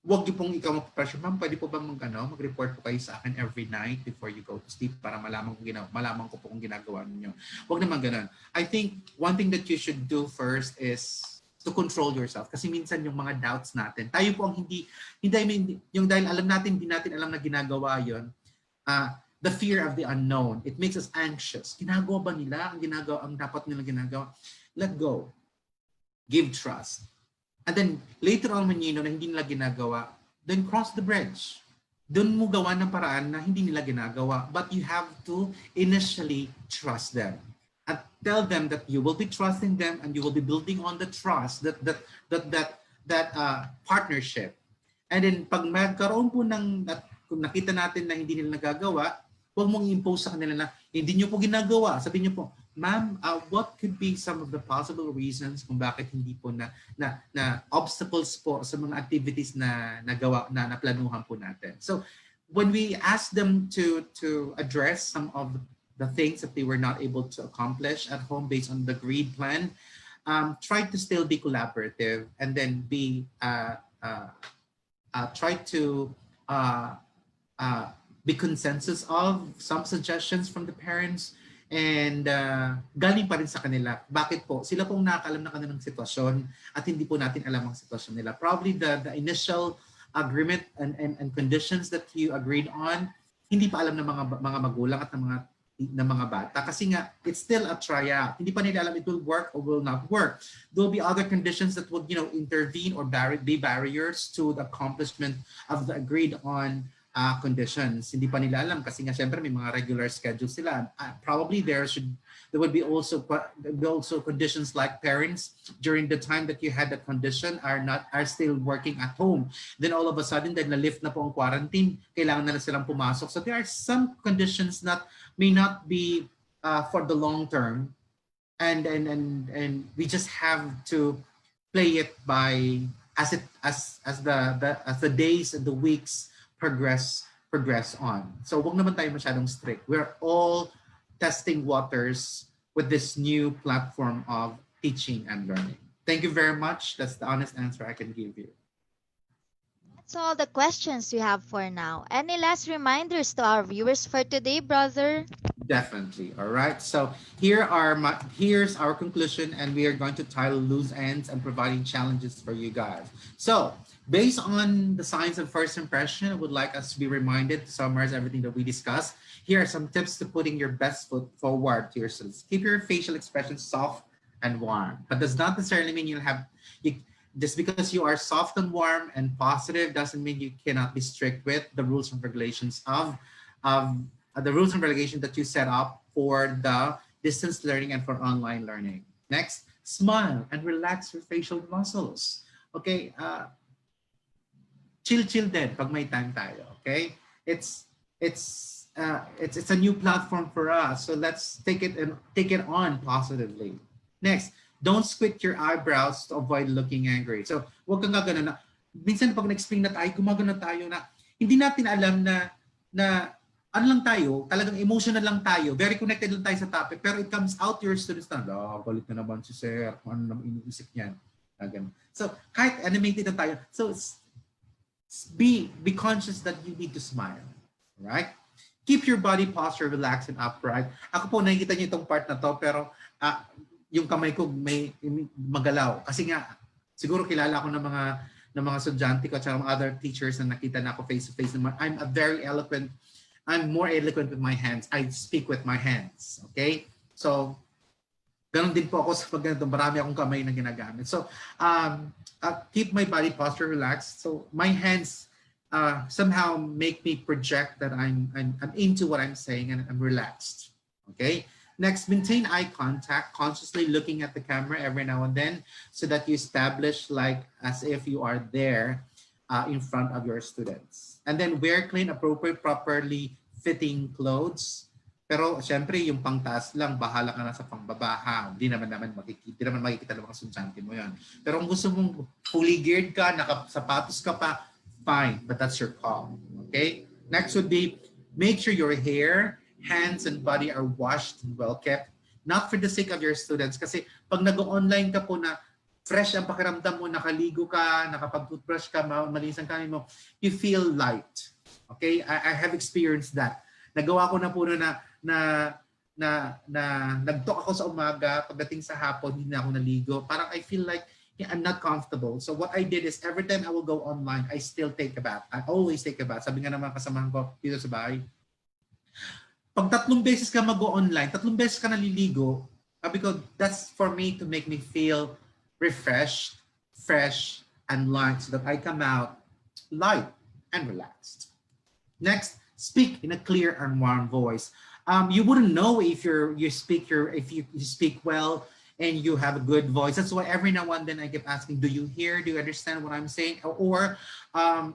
S3: Wag niyo pong ikaw mag-pressure, ma'am, pwede po ba mag-report po kayo sa akin every night before you go to sleep para malaman ko po kung ginagawa niyo. Wag naman ganun. I think one thing that you should do first is to control yourself. Kasi minsan yung mga doubts natin, tayo po ang hindi yung dahil alam natin, hindi natin alam na ginagawa yon. The fear of the unknown, it makes us anxious. Ginagawa ba nila ang dapat nila ginagawa? Let go. Give trust. And then later on when you know na hindi nila ginagawa, then cross the bridge. Doon mo gawa ng paraan na hindi nila ginagawa, but you have to initially trust them. And tell them that you will be trusting them and you will be building on the trust, that partnership. And then pag magkaroon po kung nakita natin na hindi nila nagagawa, huwag mong impose sa kanila na hindi nyo po ginagawa. Sabihin nyo po, ma'am, what could be some of the possible reasons kung bakit hindi po na obstacles po sa mga activities na naplanuhan po natin. So when we ask them to address some of the things that they were not able to accomplish at home based on the agreed plan, try to still be collaborative and then try to uh, be consensus of some suggestions from the parents and galing pa rin sa kanila. Bakit po? Sila pong nakakalam na kanilang sitwasyon at hindi po natin alam ang sitwasyon nila. Probably the initial agreement and conditions that you agreed on, hindi pa alam ng mga magulang at ng mga bata kasi nga it's still a tryout. Hindi pa nila alam it will work or will not work. There will be other conditions that would intervene or be barriers to the accomplishment of the agreed on conditions. Hindi pa nila alam kasi nga syempre may mga regular schedules sila. Probably there would be also conditions like parents during the time that you had the condition are still working at home. Then all of a sudden dahil na-lift na po ang quarantine, kailangan na silang pumasok. So there are some conditions that may not be for the long term, and we just have to play it by as the days and the weeks progress on. So wag naman tayo masyadong strict. We're all testing waters with this new platform of teaching and learning. Thank you very much. That's the honest answer I can give you.
S2: That's all the questions we have for now. Any last reminders to our viewers for today, brother?
S3: Definitely. All right. So here's our conclusion, and we are going to title loose ends and providing challenges for you guys. So based on the science of first impression, I would like us to be reminded to summarize everything that we discussed. Here are some tips to putting your best foot forward to your students. Keep your facial expressions soft and warm, but does not necessarily mean just because you are soft and warm and positive doesn't mean you cannot be strict with the rules and regulations of the rules and regulations that you set up for the distance learning and for online learning. Next, smile and relax your facial muscles. Okay, chill din pag may time tayo. Okay, it's a new platform for us, so let's take it on positively. Next, don't squint your eyebrows to avoid looking angry. So, huwag kang gagana na. Minsan pag na-explain na tayo, gumagana tayo na hindi natin alam na ano lang tayo, talagang emotional lang tayo, very connected lang tayo sa topic, pero it comes out to your students na, galit na naman si sir, kung ano naman iniisip niyan. So, kahit animated na tayo, so be conscious that you need to smile. Right? Keep your body posture relaxed and upright. Ako po, nakikita niyo itong part na to, pero yung kamay ko may magalaw kasi nga siguro kilala ako ng mga estudyante ko at mga other teachers na nakita na ako face to face naman. I'm more eloquent with my hands. I speak with my hands. Okay? So ganun din po ako sa pag ganito, marami akong kamay na ginagamit. So keep my body posture relaxed. So my hands somehow make me project that I'm into what I'm saying and I'm relaxed. Okay? Next, maintain eye contact, consciously looking at the camera every now and then so that you establish like as if you are there in front of your students. And then wear clean, appropriate, properly fitting clothes. Pero syempre yung pangtaas lang, bahala ka na sa pangbaba. Hindi naman makikita ng mga estudyante mo yan. Pero kung gusto mong fully geared ka, nakasapatos ka pa, fine, but that's your call. Okay? Next would be make sure your hair, hands and body are washed and well kept, not for the sake of your students. Kasi pag nag-online ka po na fresh ang pakiramdam mo, nakaligo ka, nakapag-toothbrush ka, malinis ang kanin mo, you feel light. Okay? I have experienced that. Nagawa ko na po na nag-talk ako sa umaga, pagdating sa hapon, hindi na ako naligo. Parang I feel like I'm not comfortable. So what I did is every time I will go online, I still take a bath. I always take a bath. Sabi nga naman kasamahan ko dito sa bahay, pag 3 beses ka mag-online, 3 beses ka naliligo, because that's for me to make me feel refreshed, fresh, and light so that I come out light and relaxed. Next, speak in a clear and warm voice. You wouldn't know if you speak well and you have a good voice. That's why every now and then I keep asking, do you hear? Do you understand what I'm saying? Or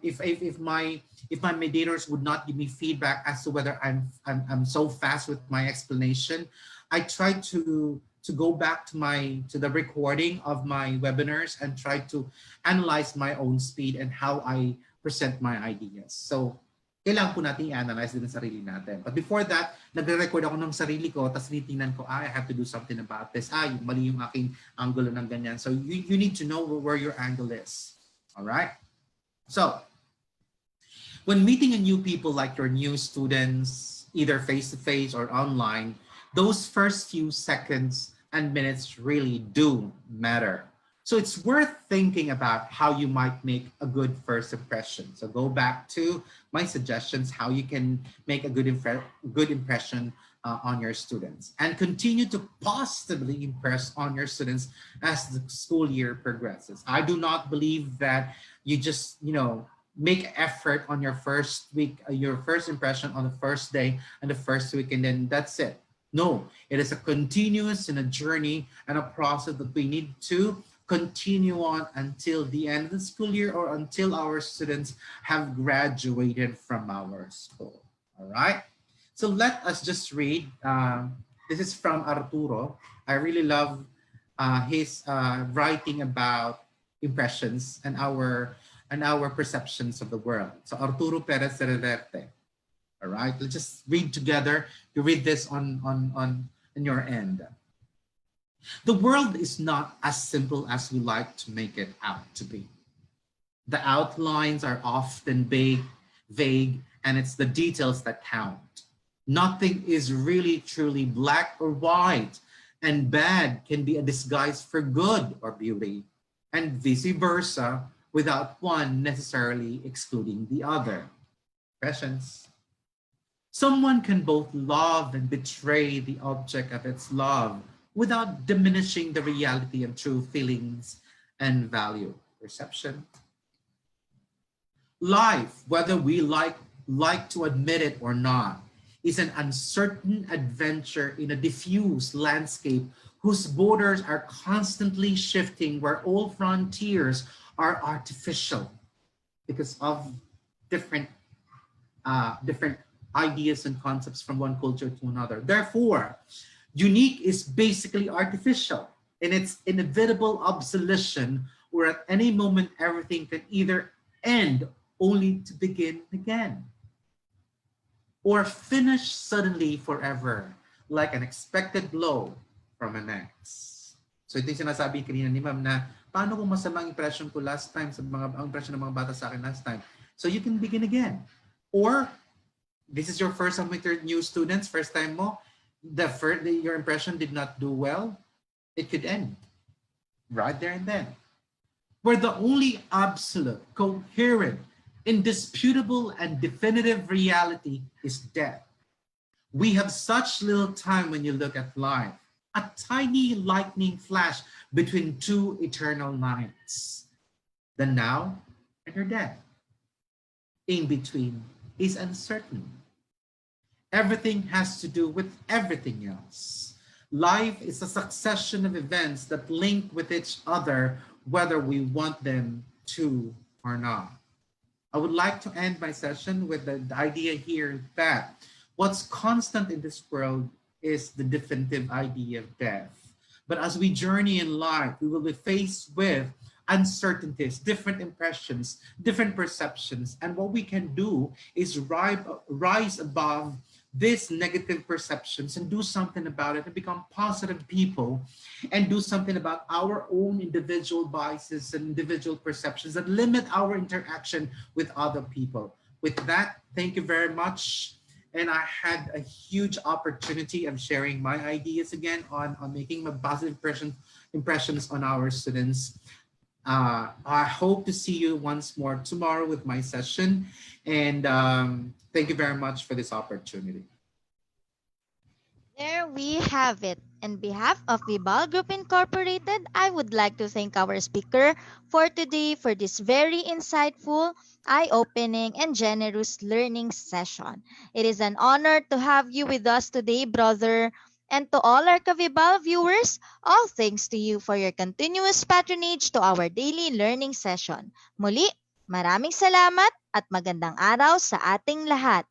S3: if my mediators would not give me feedback as to whether I'm so fast with my explanation, I try to go back to the recording of my webinars and try to analyze my own speed and how I present my ideas. So kailangan po natin i-analyze din ang sarili natin. But before that, nagre-record ako ng sarili ko, tapos tinitingnan ko, I have to do something about this. Yung mali yung aking angle ng ganyan. So you need to know where your angle is. All right? So, When meeting a new people like your new students, either face to face or online, those first few seconds and minutes really do matter. So it's worth thinking about how you might make a good first impression. So go back to my suggestions, how you can make a good impression on your students, and continue to positively impress on your students as the school year progresses. I do not believe that you just, make effort on your first week, your first impression on the first day and the first week, and then that's it. No, it is a continuous and a journey and a process that we need to continue on until the end of the school year or until our students have graduated from our school. All right. So let us just read. This is from Arturo. I really love his writing about impressions and our perceptions of the world. So Arturo Perez Reverte. All right, let's just read together. You read this on your end. The world is not as simple as we like to make it out to be. The outlines are often vague, and it's the details that count. Nothing is really truly black or white, and bad can be a disguise for good or beauty, and vice versa, without one necessarily excluding the other. Questions? Someone can both love and betray the object of its love without diminishing the reality and true feelings and value. Perception. Life, whether we like to admit it or not, is an uncertain adventure in a diffuse landscape whose borders are constantly shifting, where all frontiers are artificial because of different ideas and concepts from one culture to another. Therefore, unique is basically artificial in its inevitable obsolescence, where at any moment everything can either end only to begin again, or finish suddenly forever, like an expected blow from an ex. So ito yung sinasabi kanina ni Ma'am na, paano kung masamang impression ko last time, ang impression ng mga bata sa akin last time? So you can begin again. Or, this is your first time with your new students, first time mo, your impression did not do well, it could end right there and then. Where the only absolute, coherent, indisputable, and definitive reality is death. We have such little time when you look at life, a tiny lightning flash between two eternal nights, the now and your death. In between is uncertain. Everything has to do with everything else. Life is a succession of events that link with each other, whether we want them to or not. I would like to end my session with the idea here that what's constant in this world is the definitive idea of death. But as we journey in life, we will be faced with uncertainties, different impressions, different perceptions. And what we can do is rise above these negative perceptions and do something about it and become positive people and do something about our own individual biases and individual perceptions that limit our interaction with other people. With that, thank you very much. And I had a huge opportunity of sharing my ideas again on making my positive impressions on our students. I hope to see you once more tomorrow with my session. And thank you very much for this opportunity.
S2: There we have it. On behalf of Vibal Group Incorporated, I would like to thank our speaker for today for this very insightful, eye-opening, and generous learning session. It is an honor to have you with us today, brother. And to all our Kavibal viewers, all thanks to you for your continuous patronage to our daily learning session. Muli, maraming salamat at magandang araw sa ating lahat.